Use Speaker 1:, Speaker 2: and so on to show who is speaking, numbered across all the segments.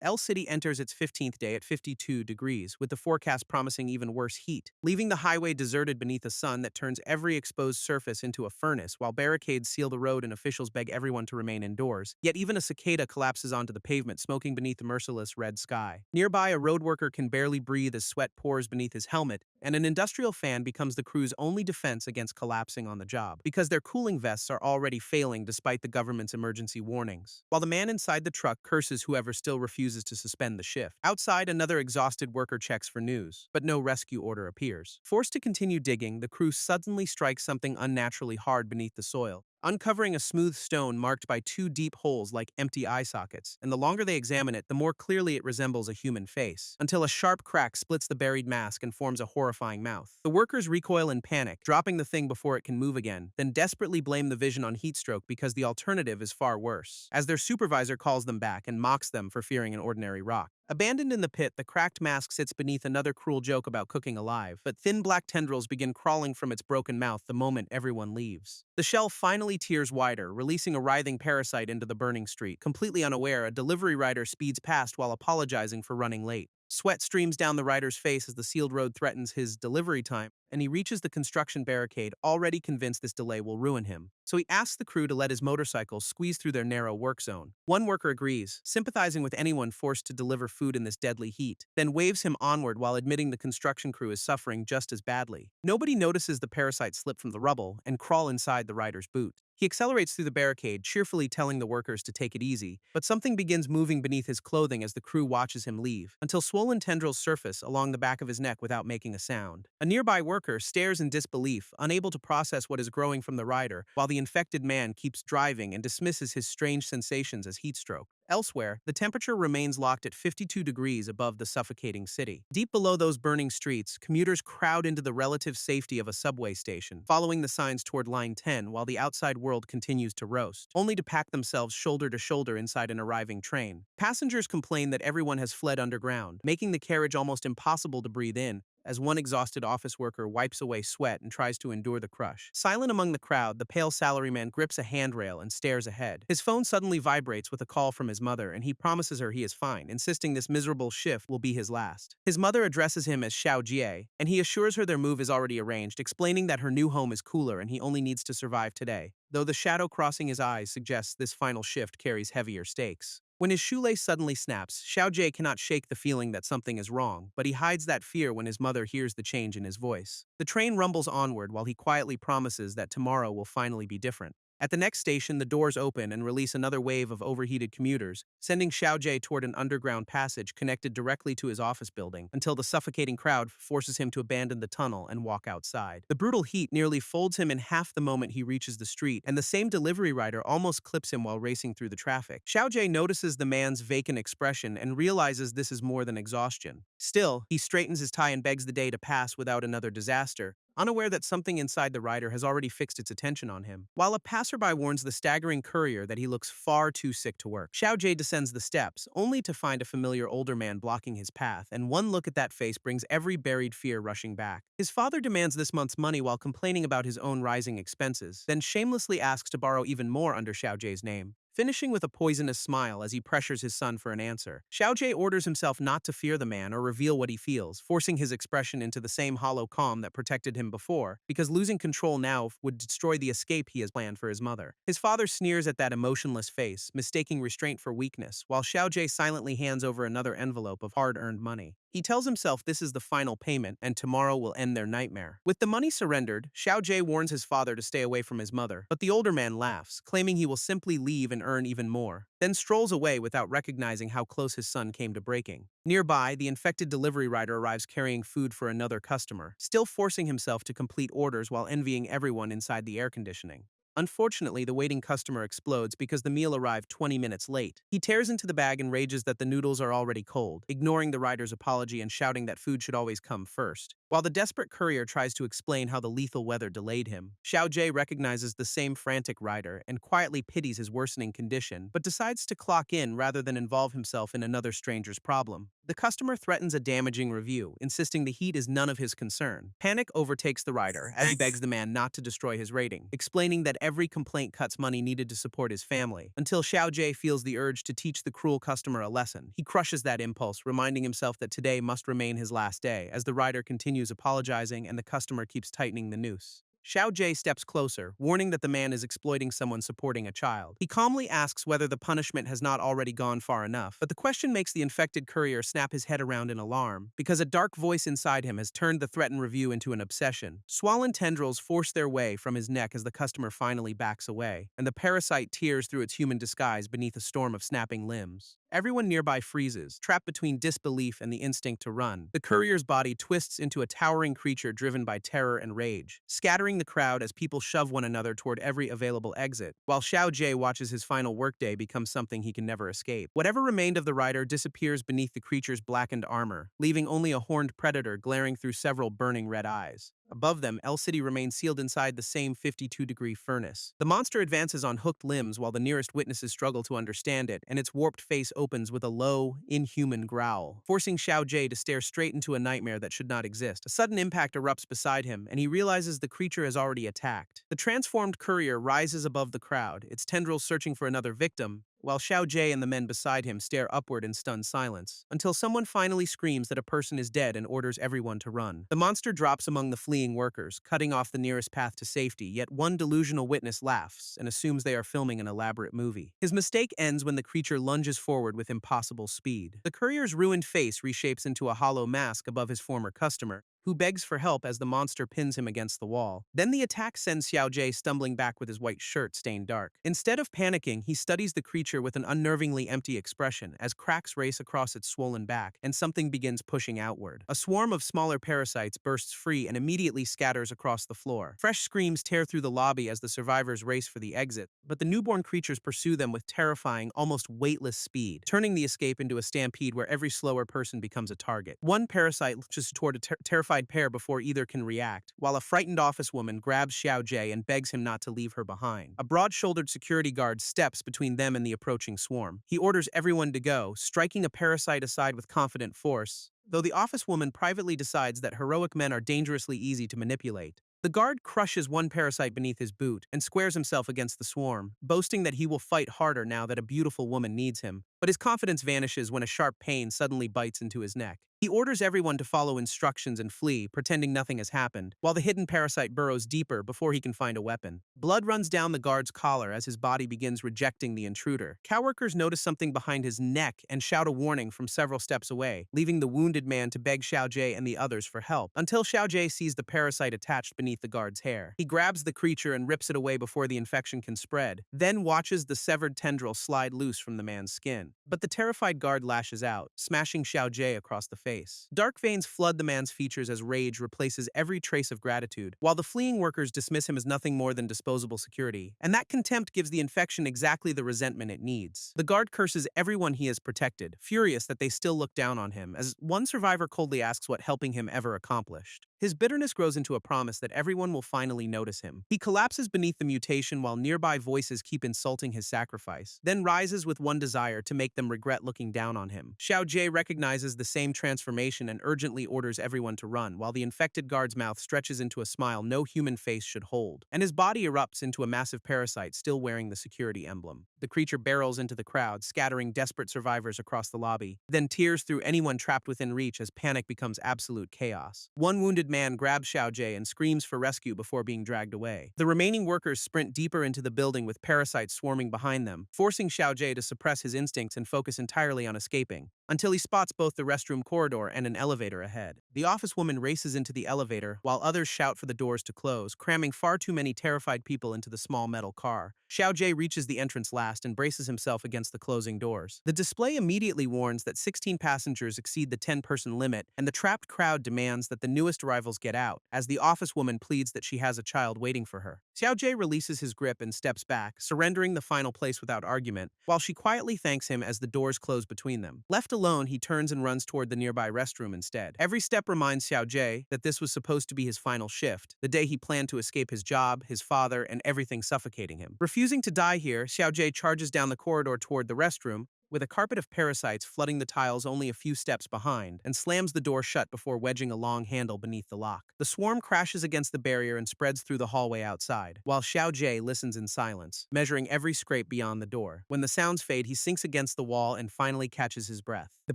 Speaker 1: L City enters its 15th day at 52 degrees, with the forecast promising even worse heat, leaving the highway deserted beneath a sun that turns every exposed surface into a furnace, while barricades seal the road and officials beg everyone to remain indoors. Yet even a cicada collapses onto the pavement, smoking beneath the merciless red sky. Nearby, a road worker can barely breathe as sweat pours beneath his helmet, and an industrial fan becomes the crew's only defense against collapsing on the job, because their cooling vests are already failing despite the government's emergency warnings. While the man inside the truck curses whoever still refuses to suspend the shift. Outside, another exhausted worker checks for news, but no rescue order appears. Forced to continue digging, the crew suddenly strikes something unnaturally hard beneath the soil, uncovering a smooth stone marked by two deep holes like empty eye sockets, and the longer they examine it, the more clearly it resembles a human face, until a sharp crack splits the buried mask and forms a horrifying mouth. The workers recoil in panic, dropping the thing before it can move again, then desperately blame the vision on heatstroke because the alternative is far worse, as their supervisor calls them back and mocks them for fearing an ordinary rock. Abandoned in the pit, the cracked mask sits beneath another cruel joke about cooking alive, but thin black tendrils begin crawling from its broken mouth the moment everyone leaves. The shell finally tears wider, releasing a writhing parasite into the burning street. Completely unaware, a delivery rider speeds past while apologizing for running late. Sweat streams down the rider's face as the sealed road threatens his delivery time, and he reaches the construction barricade, already convinced this delay will ruin him. So he asks the crew to let his motorcycle squeeze through their narrow work zone. One worker agrees, sympathizing with anyone forced to deliver food in this deadly heat, then waves him onward while admitting the construction crew is suffering just as badly. Nobody notices the parasite slip from the rubble and crawl inside the rider's boot. He accelerates through the barricade, cheerfully telling the workers to take it easy, but something begins moving beneath his clothing as the crew watches him leave, until swollen tendrils surface along the back of his neck without making a sound. A nearby worker stares in disbelief, unable to process what is growing from the rider, while the infected man keeps driving and dismisses his strange sensations as heatstroke. Elsewhere, the temperature remains locked at 52 degrees above the suffocating city. Deep below those burning streets, commuters crowd into the relative safety of a subway station, following the signs toward Line 10 while the outside world continues to roast, only to pack themselves shoulder to shoulder inside an arriving train. Passengers complain that everyone has fled underground, making the carriage almost impossible to breathe in, as one exhausted office worker wipes away sweat and tries to endure the crush. Silent among the crowd, the pale salaryman grips a handrail and stares ahead. His phone suddenly vibrates with a call from his mother, and he promises her he is fine, insisting this miserable shift will be his last. His mother addresses him as Xiao Jie, and he assures her their move is already arranged, explaining that her new home is cooler and he only needs to survive today, though the shadow crossing his eyes suggests this final shift carries heavier stakes. When his shoelace suddenly snaps, Xiao Jie cannot shake the feeling that something is wrong, but he hides that fear when his mother hears the change in his voice. The train rumbles onward while he quietly promises that tomorrow will finally be different. At the next station, the doors open and release another wave of overheated commuters, sending Xiao Jie toward an underground passage connected directly to his office building, until the suffocating crowd forces him to abandon the tunnel and walk outside. The brutal heat nearly folds him in half the moment he reaches the street, and the same delivery rider almost clips him while racing through the traffic. Xiao Jie notices the man's vacant expression and realizes this is more than exhaustion. Still, he straightens his tie and begs the day to pass without another disaster, unaware that something inside the rider has already fixed its attention on him. While a passerby warns the staggering courier that he looks far too sick to work, Xiao Jie descends the steps, only to find a familiar older man blocking his path, and one look at that face brings every buried fear rushing back. His father demands this month's money while complaining about his own rising expenses, then shamelessly asks to borrow even more under Xiao Jie's name, finishing with a poisonous smile as he pressures his son for an answer. Xiao Jie orders himself not to fear the man or reveal what he feels, forcing his expression into the same hollow calm that protected him before, because losing control now would destroy the escape he has planned for his mother. His father sneers at that emotionless face, mistaking restraint for weakness, while Xiao Jie silently hands over another envelope of hard-earned money. He tells himself this is the final payment, and tomorrow will end their nightmare. With the money surrendered, Xiao Jie warns his father to stay away from his mother, but the older man laughs, claiming he will simply leave and earn even more, then strolls away without recognizing how close his son came to breaking. Nearby, the infected delivery rider arrives carrying food for another customer, still forcing himself to complete orders while envying everyone inside the air conditioning. Unfortunately, the waiting customer explodes because the meal arrived 20 minutes late. He tears into the bag and rages that the noodles are already cold, ignoring the rider's apology and shouting that food should always come first. While the desperate courier tries to explain how the lethal weather delayed him, Xiao Jie recognizes the same frantic rider and quietly pities his worsening condition, but decides to clock in rather than involve himself in another stranger's problem. The customer threatens a damaging review, insisting the heat is none of his concern. Panic overtakes the rider as he begs the man not to destroy his rating, explaining that every complaint cuts money needed to support his family, until Xiao Jie feels the urge to teach the cruel customer a lesson. He crushes that impulse, reminding himself that today must remain his last day, as the rider continues apologizing and the customer keeps tightening the noose. Xiao Jie steps closer, warning that the man is exploiting someone supporting a child. He calmly asks whether the punishment has not already gone far enough, but the question makes the infected courier snap his head around in alarm, because a dark voice inside him has turned the threatened review into an obsession. Swollen tendrils force their way from his neck as the customer finally backs away, and the parasite tears through its human disguise beneath a storm of snapping limbs. Everyone nearby freezes, trapped between disbelief and the instinct to run. The courier's body twists into a towering creature driven by terror and rage, scattering the crowd as people shove one another toward every available exit, while Xiao Jie watches his final workday become something he can never escape. Whatever remained of the rider disappears beneath the creature's blackened armor, leaving only a horned predator glaring through several burning red eyes. Above them, El City remains sealed inside the same 52-degree furnace. The monster advances on hooked limbs while the nearest witnesses struggle to understand it, and its warped face opens with a low, inhuman growl, forcing Xiao Jie to stare straight into a nightmare that should not exist. A sudden impact erupts beside him, and he realizes the creature has already attacked. The transformed courier rises above the crowd, its tendrils searching for another victim, while Xiao Jie and the men beside him stare upward in stunned silence, until someone finally screams that a person is dead and orders everyone to run. The monster drops among the fleeing workers, cutting off the nearest path to safety, yet one delusional witness laughs and assumes they are filming an elaborate movie. His mistake ends when the creature lunges forward with impossible speed. The courier's ruined face reshapes into a hollow mask above his former customer, who begs for help as the monster pins him against the wall. Then the attack sends Xiao Jie stumbling back with his white shirt stained dark. Instead of panicking, he studies the creature with an unnervingly empty expression as cracks race across its swollen back and something begins pushing outward. A swarm of smaller parasites bursts free and immediately scatters across the floor. Fresh screams tear through the lobby as the survivors race for the exit, but the newborn creatures pursue them with terrifying, almost weightless speed, turning the escape into a stampede where every slower person becomes a target. One parasite lunges toward a terrified pair before either can react, while a frightened office woman grabs Xiao Jie and begs him not to leave her behind. A broad-shouldered security guard steps between them and the approaching swarm. He orders everyone to go, striking a parasite aside with confident force, though the office woman privately decides that heroic men are dangerously easy to manipulate. The guard crushes one parasite beneath his boot and squares himself against the swarm, boasting that he will fight harder now that a beautiful woman needs him. But his confidence vanishes when a sharp pain suddenly bites into his neck. He orders everyone to follow instructions and flee, pretending nothing has happened, while the hidden parasite burrows deeper before he can find a weapon. Blood runs down the guard's collar as his body begins rejecting the intruder. Cowworkers notice something behind his neck and shout a warning from several steps away, leaving the wounded man to beg Xiao Jie and the others for help, until Xiao Jie sees the parasite attached beneath the guard's hair. He grabs the creature and rips it away before the infection can spread, then watches the severed tendril slide loose from the man's skin. But the terrified guard lashes out, smashing Xiao Jie across the face. Dark veins flood the man's features as rage replaces every trace of gratitude, while the fleeing workers dismiss him as nothing more than disposable security, and that contempt gives the infection exactly the resentment it needs. The guard curses everyone he has protected, furious that they still look down on him, as one survivor coldly asks what helping him ever accomplished. His bitterness grows into a promise that everyone will finally notice him. He collapses beneath the mutation while nearby voices keep insulting his sacrifice, then rises with one desire to make them regret looking down on him. Xiao Jie recognizes the same transformation and urgently orders everyone to run, while the infected guard's mouth stretches into a smile no human face should hold, and his body erupts into a massive parasite still wearing the security emblem. The creature barrels into the crowd, scattering desperate survivors across the lobby, then tears through anyone trapped within reach as panic becomes absolute chaos. One wounded man grabs Xiao Jie and screams for rescue before being dragged away. The remaining workers sprint deeper into the building with parasites swarming behind them, forcing Xiao Jie to suppress his instincts and focus entirely on escaping, until he spots both the restroom corridor and an elevator ahead. The office woman races into the elevator, while others shout for the doors to close, cramming far too many terrified people into the small metal car. Xiao Jie reaches the entrance last and braces himself against the closing doors. The display immediately warns that 16 passengers exceed the 10-person limit, and the trapped crowd demands that the newest arrivals get out, as the office woman pleads that she has a child waiting for her. Xiao Jie releases his grip and steps back, surrendering the final place without argument, while she quietly thanks him as the doors close between them. Left alone, alone, he turns and runs toward the nearby restroom instead. Every step reminds Xiao Jie that this was supposed to be his final shift, the day he planned to escape his job, his father, and everything suffocating him. Refusing to die here, Xiao Jie charges down the corridor toward the restroom, with a carpet of parasites flooding the tiles only a few steps behind, and slams the door shut before wedging a long handle beneath the lock. The swarm crashes against the barrier and spreads through the hallway outside, while Xiao Jie listens in silence, measuring every scrape beyond the door. When the sounds fade, he sinks against the wall and finally catches his breath. The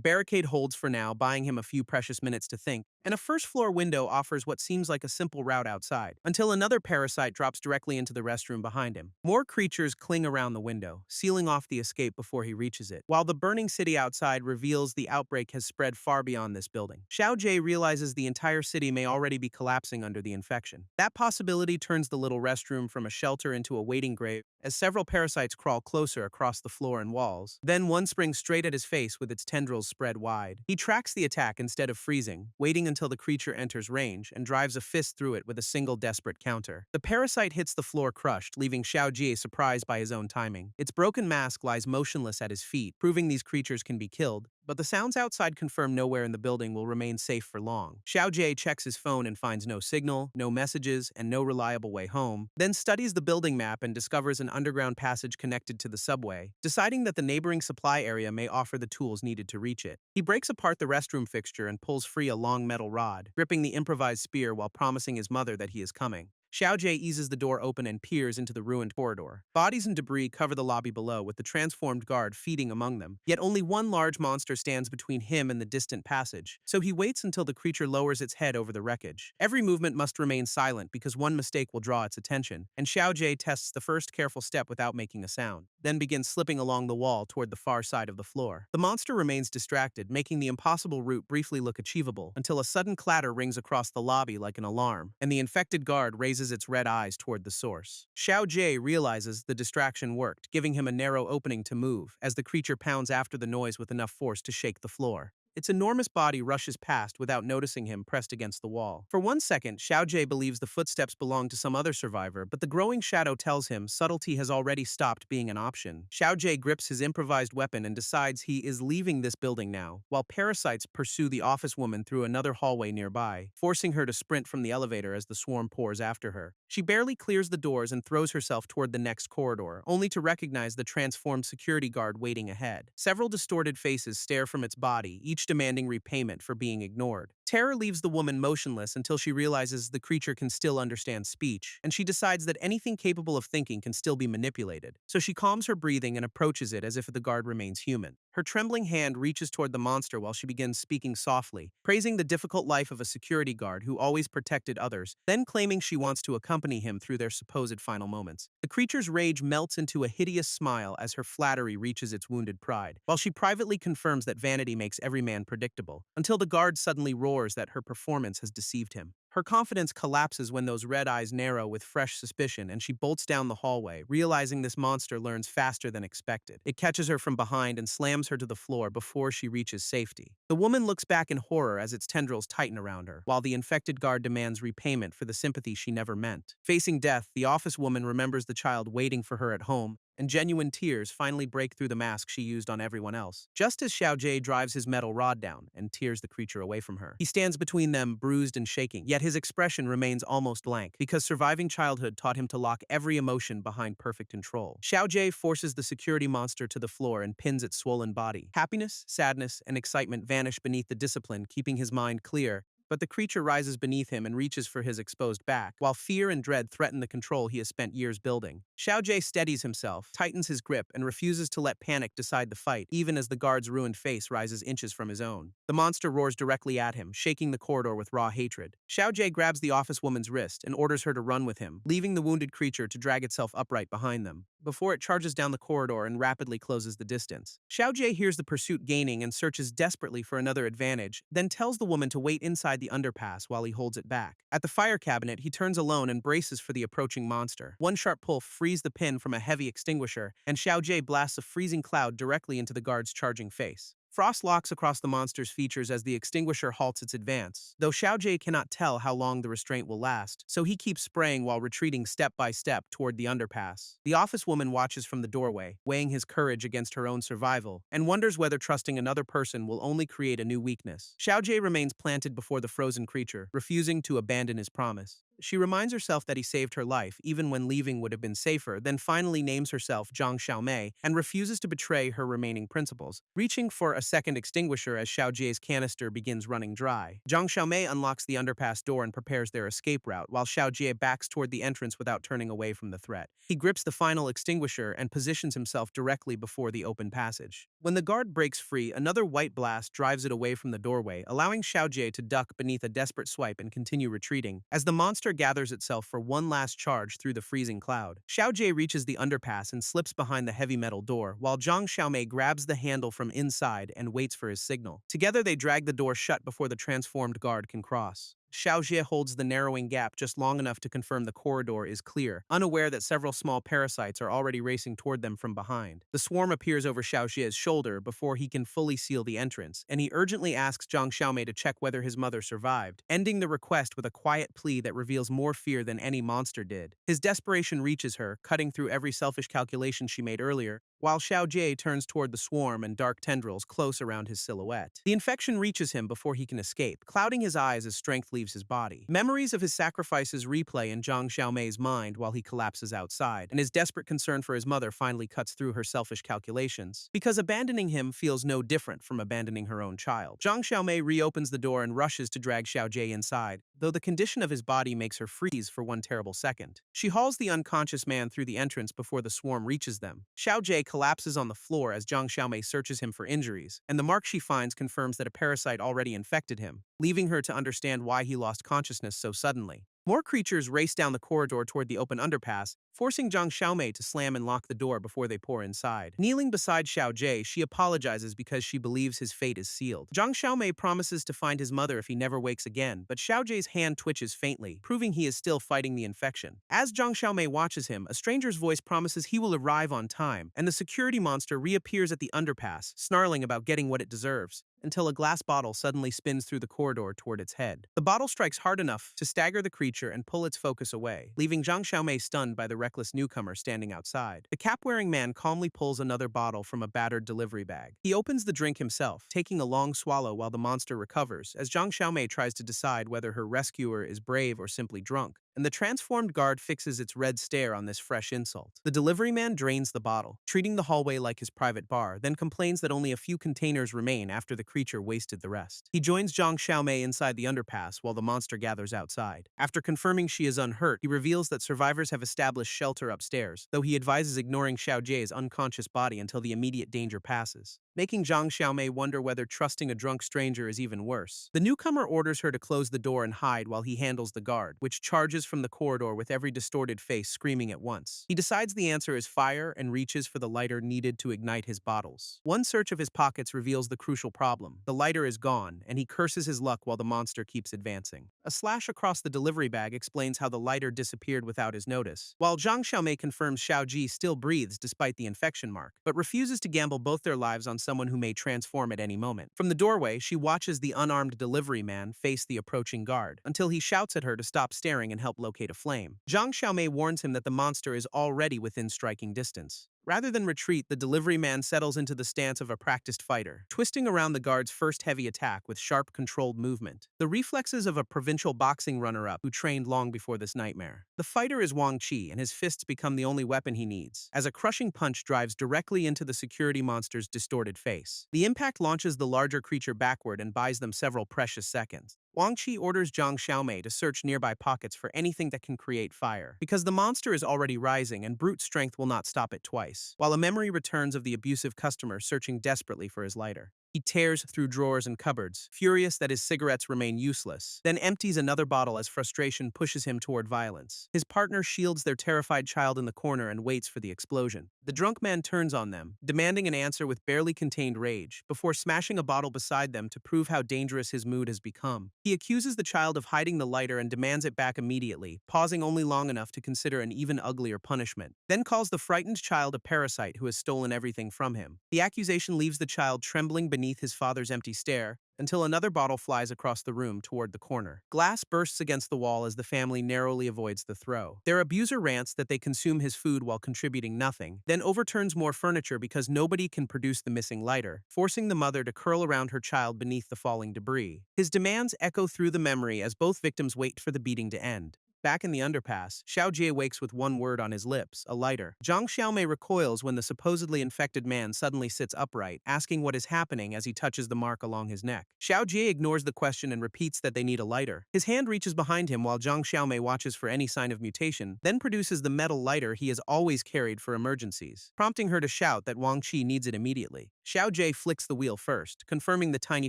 Speaker 1: barricade holds for now, buying him a few precious minutes to think, and a first-floor window offers what seems like a simple route outside, until another parasite drops directly into the restroom behind him. More creatures cling around the window, sealing off the escape before he reaches it, while the burning city outside reveals the outbreak has spread far beyond this building. Xiao Jie realizes the entire city may already be collapsing under the infection. That possibility turns the little restroom from a shelter into a waiting grave, as several parasites crawl closer across the floor and walls. Then one springs straight at his face with its tendrils spread wide. He tracks the attack instead of freezing, waiting until the creature enters range, and drives a fist through it with a single desperate counter. The parasite hits the floor crushed, leaving Xiao Jie surprised by his own timing. Its broken mask lies motionless at his feet, proving these creatures can be killed, but the sounds outside confirm nowhere in the building will remain safe for long. Xiao Jie checks his phone and finds no signal, no messages, and no reliable way home, then studies the building map and discovers an underground passage connected to the subway, deciding that the neighboring supply area may offer the tools needed to reach it. He breaks apart the restroom fixture and pulls free a long metal rod, gripping the improvised spear while promising his mother that he is coming. Xiao Jie eases the door open and peers into the ruined corridor. Bodies and debris cover the lobby below, with the transformed guard feeding among them. Yet only one large monster stands between him and the distant passage, so he waits until the creature lowers its head over the wreckage. Every movement must remain silent because one mistake will draw its attention, and Xiao Jie tests the first careful step without making a sound, then begins slipping along the wall toward the far side of the floor. The monster remains distracted, making the impossible route briefly look achievable, until a sudden clatter rings across the lobby like an alarm, and the infected guard raises its red eyes toward the source. Xiao Jie realizes the distraction worked, giving him a narrow opening to move, as the creature pounds after the noise with enough force to shake the floor. Its enormous body rushes past without noticing him pressed against the wall. For one second, Xiao Jie believes the footsteps belong to some other survivor, but the growing shadow tells him subtlety has already stopped being an option. Xiao Jie grips his improvised weapon and decides he is leaving this building now, while parasites pursue the office woman through another hallway nearby, forcing her to sprint from the elevator as the swarm pours after her. She barely clears the doors and throws herself toward the next corridor, only to recognize the transformed security guard waiting ahead. Several distorted faces stare from its body, each demanding repayment for being ignored. Terror leaves the woman motionless until she realizes the creature can still understand speech, and she decides that anything capable of thinking can still be manipulated. So she calms her breathing and approaches it as if the guard remains human. Her trembling hand reaches toward the monster while she begins speaking softly, praising the difficult life of a security guard who always protected others, then claiming she wants to accompany him through their supposed final moments. The creature's rage melts into a hideous smile as her flattery reaches its wounded pride, while she privately confirms that vanity makes every man predictable, until the guard suddenly roars that her performance has deceived him. Her confidence collapses when those red eyes narrow with fresh suspicion and she bolts down the hallway, realizing this monster learns faster than expected. It catches her from behind and slams her to the floor before she reaches safety. The woman looks back in horror as its tendrils tighten around her, while the infected guard demands repayment for the sympathy she never meant. Facing death, the office woman remembers the child waiting for her at home, and genuine tears finally break through the mask she used on everyone else. Just as Xiao Jie drives his metal rod down and tears the creature away from her, he stands between them, bruised and shaking, yet his expression remains almost blank, because surviving childhood taught him to lock every emotion behind perfect control. Xiao Jie forces the security monster to the floor and pins its swollen body. Happiness, sadness, and excitement vanish beneath the discipline, keeping his mind clear, but the creature rises beneath him and reaches for his exposed back, while fear and dread threaten the control he has spent years building. Xiao Jie steadies himself, tightens his grip, and refuses to let panic decide the fight, even as the guard's ruined face rises inches from his own. The monster roars directly at him, shaking the corridor with raw hatred. Xiao Jie grabs the office woman's wrist and orders her to run with him, leaving the wounded creature to drag itself upright behind them, before it charges down the corridor and rapidly closes the distance. Xiao Jie hears the pursuit gaining and searches desperately for another advantage, then tells the woman to wait inside the underpass while he holds it back. At the fire cabinet, he turns alone and braces for the approaching monster. One sharp pull frees the pin from a heavy extinguisher, and Xiao Jie blasts a freezing cloud directly into the guard's charging face. Frost locks across the monster's features as the extinguisher halts its advance, though Xiaojie cannot tell how long the restraint will last, so he keeps spraying while retreating step by step toward the underpass. The office woman watches from the doorway, weighing his courage against her own survival, and wonders whether trusting another person will only create a new weakness. Xiaojie remains planted before the frozen creature, refusing to abandon his promise. She reminds herself that he saved her life, even when leaving would have been safer, then finally names herself Zhang Xiaomei and refuses to betray her remaining principles, reaching for a second extinguisher as Xiaojie's canister begins running dry. Zhang Xiaomei unlocks the underpass door and prepares their escape route, while Xiaojie backs toward the entrance without turning away from the threat. He grips the final extinguisher and positions himself directly before the open passage. When the guard breaks free, another white blast drives it away from the doorway, allowing Xiaojie to duck beneath a desperate swipe and continue retreating. As the monster gathers itself for one last charge through the freezing cloud, Xiaojie reaches the underpass and slips behind the heavy metal door, while Zhang Xiaomei grabs the handle from inside and waits for his signal. Together they drag the door shut before the transformed guard can cross. Xiaojie holds the narrowing gap just long enough to confirm the corridor is clear, unaware that several small parasites are already racing toward them from behind. The swarm appears over Xiaojie's shoulder before he can fully seal the entrance, and he urgently asks Zhang Xiaomei to check whether his mother survived, ending the request with a quiet plea that reveals more fear than any monster did. His desperation reaches her, cutting through every selfish calculation she made earlier, while Xiaojie turns toward the swarm and dark tendrils close around his silhouette. The infection reaches him before he can escape, clouding his eyes as strength leaves his body. Memories of his sacrifices replay in Zhang Xiaomei's mind while he collapses outside, and his desperate concern for his mother finally cuts through her selfish calculations, because abandoning him feels no different from abandoning her own child. Zhang Xiaomei reopens the door and rushes to drag Xiaojie inside, though the condition of his body makes her freeze for one terrible second. She hauls the unconscious man through the entrance before the swarm reaches them. Xiaojie collapses on the floor as Zhang Xiaomei searches him for injuries, and the mark she finds confirms that a parasite already infected him, leaving her to understand why he lost consciousness so suddenly. More creatures race down the corridor toward the open underpass, forcing Zhang Xiaomei to slam and lock the door before they pour inside. Kneeling beside Xiaojie, she apologizes because she believes his fate is sealed. Zhang Xiaomei promises to find his mother if he never wakes again, but Xiaojie's hand twitches faintly, proving he is still fighting the infection. As Zhang Xiaomei watches him, a stranger's voice promises he will arrive on time, and the security monster reappears at the underpass, snarling about getting what it deserves, until a glass bottle suddenly spins through the corridor toward its head. The bottle strikes hard enough to stagger the creature and pull its focus away, leaving Zhang Xiaomei stunned by the reckless newcomer standing outside. The cap-wearing man calmly pulls another bottle from a battered delivery bag. He opens the drink himself, taking a long swallow while the monster recovers, as Zhang Xiaomei tries to decide whether her rescuer is brave or simply drunk, and the transformed guard fixes its red stare on this fresh insult. The delivery man drains the bottle, treating the hallway like his private bar, then complains that only a few containers remain after the creature wasted the rest. He joins Zhang Xiaomei inside the underpass while the monster gathers outside. After confirming she is unhurt, he reveals that survivors have established shelter upstairs, though he advises ignoring Xiaojie's unconscious body until the immediate danger passes, making Zhang Xiaomei wonder whether trusting a drunk stranger is even worse. The newcomer orders her to close the door and hide while he handles the guard, which charges from the corridor with every distorted face screaming at once. He decides the answer is fire and reaches for the lighter needed to ignite his bottles. One search of his pockets reveals the crucial problem. The lighter is gone, and he curses his luck while the monster keeps advancing. A slash across the delivery bag explains how the lighter disappeared without his notice, while Zhang Xiaomei confirms Xiaoji still breathes despite the infection mark, but refuses to gamble both their lives on someone who may transform at any moment. From the doorway, she watches the unarmed delivery man face the approaching guard, until he shouts at her to stop staring and help locate a flame. Zhang Xiaomei warns him that the monster is already within striking distance. Rather than retreat, the delivery man settles into the stance of a practiced fighter, twisting around the guard's first heavy attack with sharp, controlled movement. The reflexes of a provincial boxing runner-up who trained long before this nightmare. The fighter is Wang Qi, and his fists become the only weapon he needs, as a crushing punch drives directly into the security monster's distorted face. The impact launches the larger creature backward and buys them several precious seconds. Wang Qi orders Zhang Xiaomei to search nearby pockets for anything that can create fire, because the monster is already rising and brute strength will not stop it twice, while a memory returns of the abusive customer searching desperately for his lighter. He tears through drawers and cupboards, furious that his cigarettes remain useless, then empties another bottle as frustration pushes him toward violence. His partner shields their terrified child in the corner and waits for the explosion. The drunk man turns on them, demanding an answer with barely contained rage, before smashing a bottle beside them to prove how dangerous his mood has become. He accuses the child of hiding the lighter and demands it back immediately, pausing only long enough to consider an even uglier punishment, then calls the frightened child a parasite who has stolen everything from him. The accusation leaves the child trembling beneath beneath his father's empty stare, until another bottle flies across the room toward the corner. Glass bursts against the wall as the family narrowly avoids the throw. Their abuser rants that they consume his food while contributing nothing, then overturns more furniture because nobody can produce the missing lighter, forcing the mother to curl around her child beneath the falling debris. His demands echo through the memory as both victims wait for the beating to end. Back in the underpass, Xiao Jie wakes with one word on his lips, a lighter. Zhang Xiaomei recoils when the supposedly infected man suddenly sits upright, asking what is happening as he touches the mark along his neck. Xiao Jie ignores the question and repeats that they need a lighter. His hand reaches behind him while Zhang Xiaomei watches for any sign of mutation, then produces the metal lighter he has always carried for emergencies, prompting her to shout that Wang Qi needs it immediately. Xiao Jie flicks the wheel first, confirming the tiny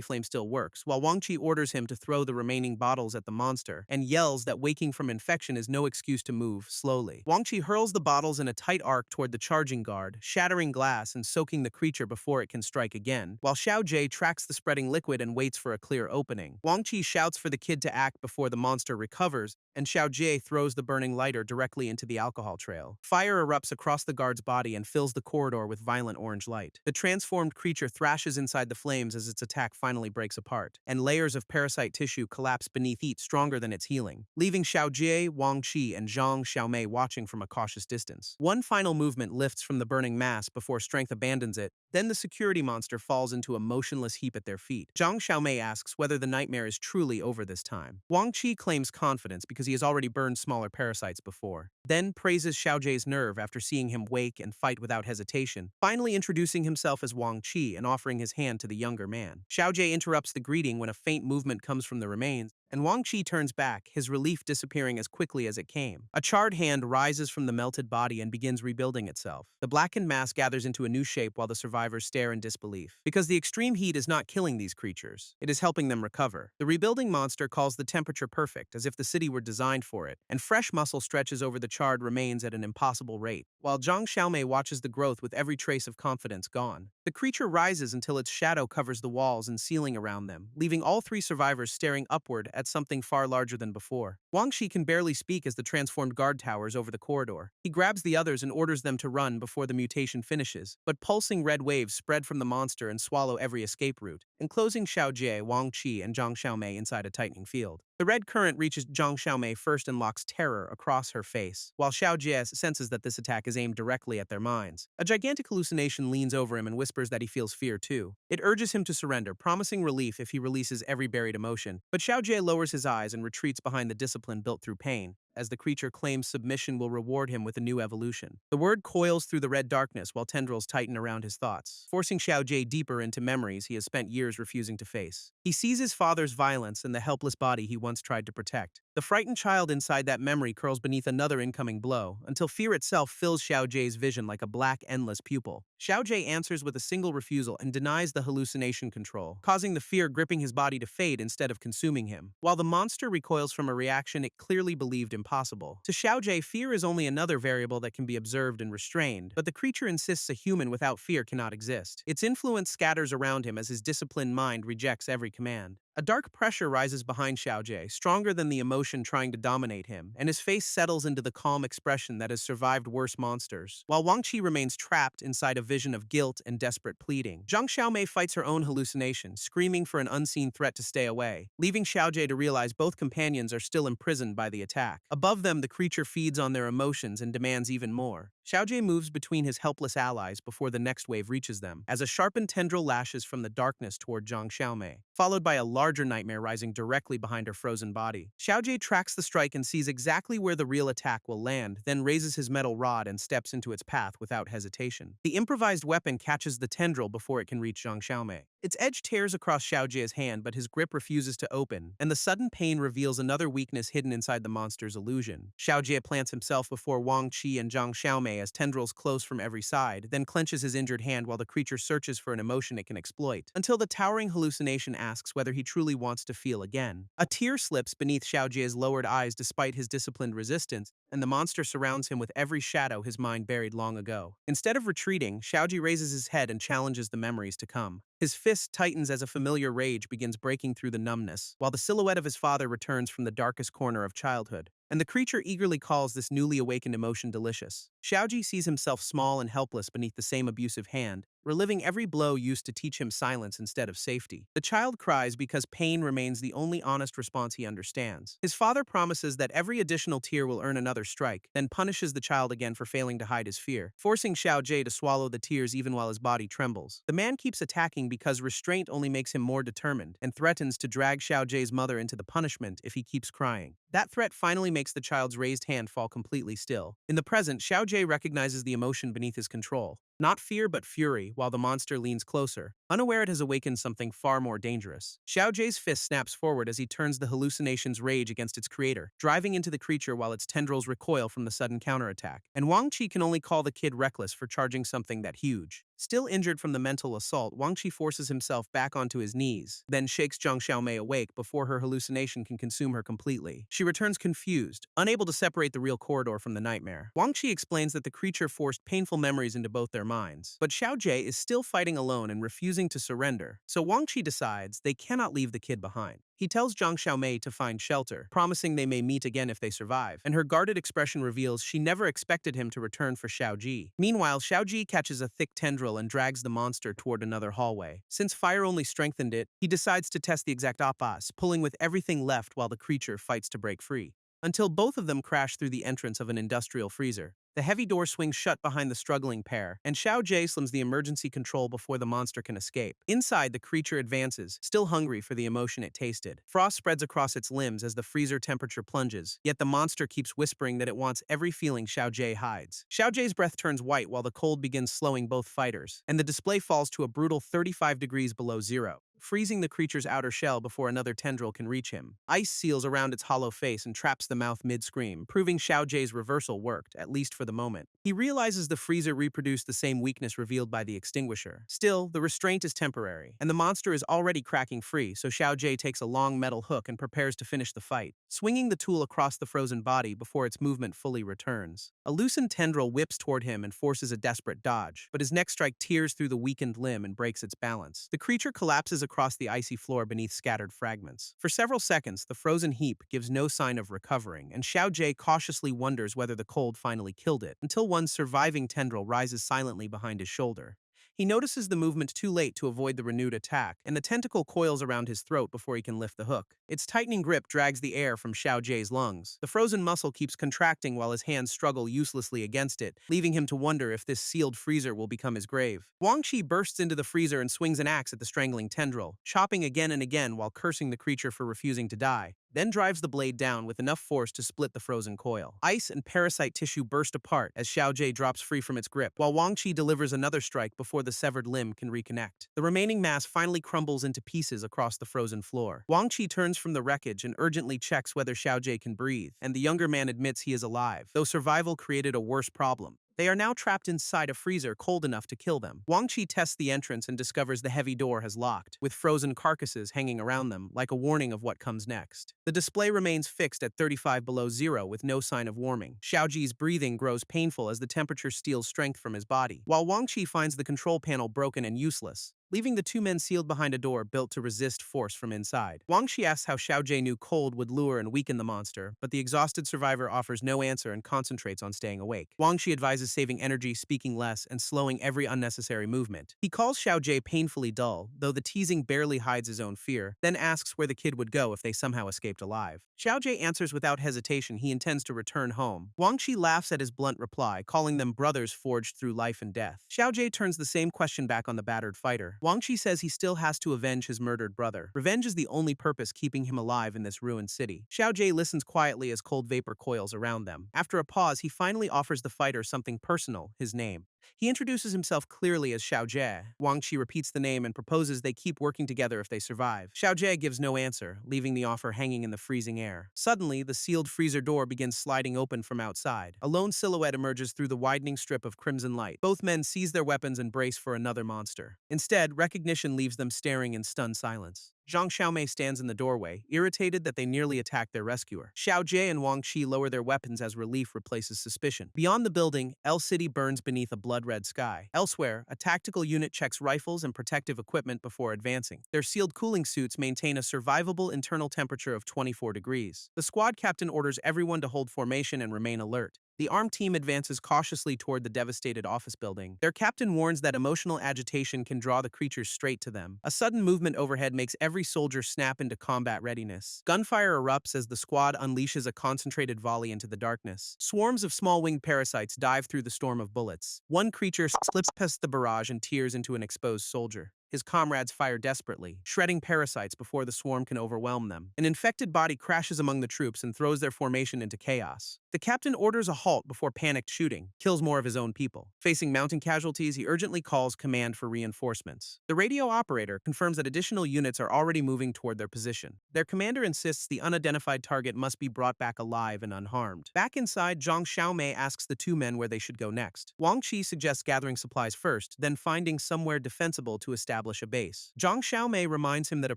Speaker 1: flame still works, while Wang Qi orders him to throw the remaining bottles at the monster, and yells that waking from infection is no excuse to move slowly. Wang Qi hurls the bottles in a tight arc toward the charging guard, shattering glass and soaking the creature before it can strike again, while Xiao Jie tracks the spreading liquid and waits for a clear opening. Wang Qi shouts for the kid to act before the monster recovers, and Xiao Jie throws the burning lighter directly into the alcohol trail. Fire erupts across the guard's body and fills the corridor with violent orange light. The transformed creature thrashes inside the flames as its attack finally breaks apart, and layers of parasite tissue collapse beneath heat stronger than its healing, leaving Xiao Jie, Wang Qi, and Zhang Xiaomei watching from a cautious distance. One final movement lifts from the burning mass before strength abandons it, then the security monster falls into a motionless heap at their feet. Zhang Xiaomei asks whether the nightmare is truly over this time. Wang Qi claims confidence because he has already burned smaller parasites before, then praises Xiao Jie's nerve after seeing him wake and fight without hesitation, finally introducing himself as Wang Qi and offering his hand to the younger man. Xiao Jie interrupts the greeting when a faint movement comes from the remains, and Wang Qi turns back, his relief disappearing as quickly as it came. A charred hand rises from the melted body and begins rebuilding itself. The blackened mass gathers into a new shape while the survivors stare in disbelief. Because the extreme heat is not killing these creatures, it is helping them recover. The rebuilding monster calls the temperature perfect, as if the city were designed for it, and fresh muscle stretches over the charred remains at an impossible rate, while Zhang Xiaomei watches the growth with every trace of confidence gone. The creature rises until its shadow covers the walls and ceiling around them, leaving all three survivors staring upward at something far larger than before. Wang Qi can barely speak as the transformed guard towers over the corridor. He grabs the others and orders them to run before the mutation finishes, but pulsing red waves spread from the monster and swallow every escape route, enclosing Xiao Jie, Wang Qi, and Zhang Xiaomei inside a tightening field. The red current reaches Zhang Xiaomei first and locks terror across her face, while Xiao Jie senses that this attack is aimed directly at their minds. A gigantic hallucination leans over him and whispers that he feels fear too. It urges him to surrender, promising relief if he releases every buried emotion, but Xiao Jie lowers his eyes and retreats behind the discipline built through pain, as the creature claims submission will reward him with a new evolution. The word coils through the red darkness while tendrils tighten around his thoughts, forcing Xiao Jie deeper into memories he has spent years refusing to face. He sees his father's violence and the helpless body he once tried to protect. The frightened child inside that memory curls beneath another incoming blow, until fear itself fills Xiao Jie's vision like a black, endless pupil. Xiao Jie answers with a single refusal and denies the hallucination control, causing the fear gripping his body to fade instead of consuming him. While the monster recoils from a reaction it clearly believed impossible. To Xiao Jie, fear is only another variable that can be observed and restrained, but the creature insists a human without fear cannot exist. Its influence scatters around him as his disciplined mind rejects every command. A dark pressure rises behind Xiao Jie, stronger than the emotion trying to dominate him, and his face settles into the calm expression that has survived worse monsters, while Wang Qi remains trapped inside a vision of guilt and desperate pleading. Zhang Xiaomei fights her own hallucination, screaming for an unseen threat to stay away, leaving Xiao Jie to realize both companions are still imprisoned by the attack. Above them, the creature feeds on their emotions and demands even more. Xiao Jie moves between his helpless allies before the next wave reaches them, as a sharpened tendril lashes from the darkness toward Zhang Xiaomei, followed by a larger nightmare rising directly behind her frozen body. Xiao Jie tracks the strike and sees exactly where the real attack will land, then raises his metal rod and steps into its path without hesitation. The improvised weapon catches the tendril before it can reach Zhang Xiaomei. Its edge tears across Xiao Jie's hand, but his grip refuses to open, and the sudden pain reveals another weakness hidden inside the monster's illusion. Xiao Jie plants himself before Wang Qi and Zhang Xiaomei as tendrils close from every side, then clenches his injured hand while the creature searches for an emotion it can exploit, until the towering hallucination asks whether he truly wants to feel again. A tear slips beneath Xiao Jie's lowered eyes despite his disciplined resistance, and the monster surrounds him with every shadow his mind buried long ago. Instead of retreating, Xiao Jie raises his head and challenges the memories to come. His fist tightens as a familiar rage begins breaking through the numbness, while the silhouette of his father returns from the darkest corner of childhood, and the creature eagerly calls this newly awakened emotion delicious. Xiaoji sees himself small and helpless beneath the same abusive hand, reliving every blow used to teach him silence instead of safety. The child cries because pain remains the only honest response he understands. His father promises that every additional tear will earn another strike, then punishes the child again for failing to hide his fear, forcing Xiao Jie to swallow the tears even while his body trembles. The man keeps attacking because restraint only makes him more determined, and threatens to drag Xiao Jie's mother into the punishment if he keeps crying. That threat finally makes the child's raised hand fall completely still. In the present, Xiao Jie recognizes the emotion beneath his control. Not fear but fury, while the monster leans closer, unaware it has awakened something far more dangerous. Xiao Jie's fist snaps forward as he turns the hallucination's rage against its creator, driving into the creature while its tendrils recoil from the sudden counterattack. And Wang Qi can only call the kid reckless for charging something that huge. Still injured from the mental assault, Wang Qi forces himself back onto his knees, then shakes Zhang Xiaomei awake before her hallucination can consume her completely. She returns confused, unable to separate the real corridor from the nightmare. Wang Qi explains that the creature forced painful memories into both their minds. But Xiao Jie is still fighting alone and refusing to surrender, so Wang Qi decides they cannot leave the kid behind. He tells Zhang Xiaomei to find shelter, promising they may meet again if they survive, and her guarded expression reveals she never expected him to return for Xiao Ji. Meanwhile, Xiao Ji catches a thick tendril and drags the monster toward another hallway. Since fire only strengthened it, he decides to test the exact opposite, pulling with everything left while the creature fights to break free. Until both of them crash through the entrance of an industrial freezer. The heavy door swings shut behind the struggling pair, and Xiao Jie slams the emergency control before the monster can escape. Inside, the creature advances, still hungry for the emotion it tasted. Frost spreads across its limbs as the freezer temperature plunges, yet the monster keeps whispering that it wants every feeling Xiao Jie hides. Xiao Jie's breath turns white while the cold begins slowing both fighters, and the display falls to a brutal 35 degrees below zero, freezing the creature's outer shell before another tendril can reach him. Ice seals around its hollow face and traps the mouth mid-scream, proving Xiao Jie's reversal worked, at least for the moment. He realizes the freezer reproduced the same weakness revealed by the extinguisher. Still, the restraint is temporary, and the monster is already cracking free, so Xiao Jie takes a long metal hook and prepares to finish the fight, swinging the tool across the frozen body before its movement fully returns. A loosened tendril whips toward him and forces a desperate dodge, but his next strike tears through the weakened limb and breaks its balance. The creature collapses across the icy floor beneath scattered fragments. For several seconds, the frozen heap gives no sign of recovering, and Xiao Jie cautiously wonders whether the cold finally killed it, until one surviving tendril rises silently behind his shoulder. He notices the movement too late to avoid the renewed attack, and the tentacle coils around his throat before he can lift the hook. Its tightening grip drags the air from Xiao Jie's lungs. The frozen muscle keeps contracting while his hands struggle uselessly against it, leaving him to wonder if this sealed freezer will become his grave. Wang Qi bursts into the freezer and swings an axe at the strangling tendril, chopping again and again while cursing the creature for refusing to die, then drives the blade down with enough force to split the frozen coil. Ice and parasite tissue burst apart as Xiao Jie drops free from its grip, while Wang Qi delivers another strike before the severed limb can reconnect. The remaining mass finally crumbles into pieces across the frozen floor. Wang Qi turns from the wreckage and urgently checks whether Xiao Jie can breathe, and the younger man admits he is alive, though survival created a worse problem. They are now trapped inside a freezer cold enough to kill them. Wang Qi tests the entrance and discovers the heavy door has locked, with frozen carcasses hanging around them, like a warning of what comes next. The display remains fixed at 35 below zero with no sign of warming. Xiao Ji's breathing grows painful as the temperature steals strength from his body, while Wang Qi finds the control panel broken and useless, leaving the two men sealed behind a door built to resist force from inside. Wang Qi asks how Xiao Jie knew cold would lure and weaken the monster, but the exhausted survivor offers no answer and concentrates on staying awake. Wang Qi advises saving energy, speaking less, and slowing every unnecessary movement. He calls Xiao Jie painfully dull, though the teasing barely hides his own fear, then asks where the kid would go if they somehow escaped alive. Xiao Jie answers without hesitation he intends to return home. Wang Qi laughs at his blunt reply, calling them brothers forged through life and death. Xiao Jie turns the same question back on the battered fighter. Wang Qi says he still has to avenge his murdered brother. Revenge is the only purpose keeping him alive in this ruined city. Xiao Jie listens quietly as cold vapor coils around them. After a pause, he finally offers the fighter something personal, his name. He introduces himself clearly as Xiao Jie. Wang Qi repeats the name and proposes they keep working together if they survive. Xiao Jie gives no answer, leaving the offer hanging in the freezing air. Suddenly, the sealed freezer door begins sliding open from outside. A lone silhouette emerges through the widening strip of crimson light. Both men seize their weapons and brace for another monster. Instead, recognition leaves them staring in stunned silence. Zhang Xiaomei stands in the doorway, irritated that they nearly attacked their rescuer. Xiao Jie and Wang Qi lower their weapons as relief replaces suspicion. Beyond the building, L City burns beneath a blood-red sky. Elsewhere, a tactical unit checks rifles and protective equipment before advancing. Their sealed cooling suits maintain a survivable internal temperature of 24 degrees. The squad captain orders everyone to hold formation and remain alert. The armed team advances cautiously toward the devastated office building. Their captain warns that emotional agitation can draw the creatures straight to them. A sudden movement overhead makes every soldier snap into combat readiness. Gunfire erupts as the squad unleashes a concentrated volley into the darkness. Swarms of small winged parasites dive through the storm of bullets. One creature slips past the barrage and tears into an exposed soldier. His comrades fire desperately, shredding parasites before the swarm can overwhelm them. An infected body crashes among the troops and throws their formation into chaos. The captain orders a halt before panicked shooting, kills more of his own people. Facing mounting casualties, he urgently calls command for reinforcements. The radio operator confirms that additional units are already moving toward their position. Their commander insists the unidentified target must be brought back alive and unharmed. Back inside, Zhang Xiaomei asks the two men where they should go next. Wang Qi suggests gathering supplies first, then finding somewhere defensible to establish a base. Zhang Xiaomei reminds him that a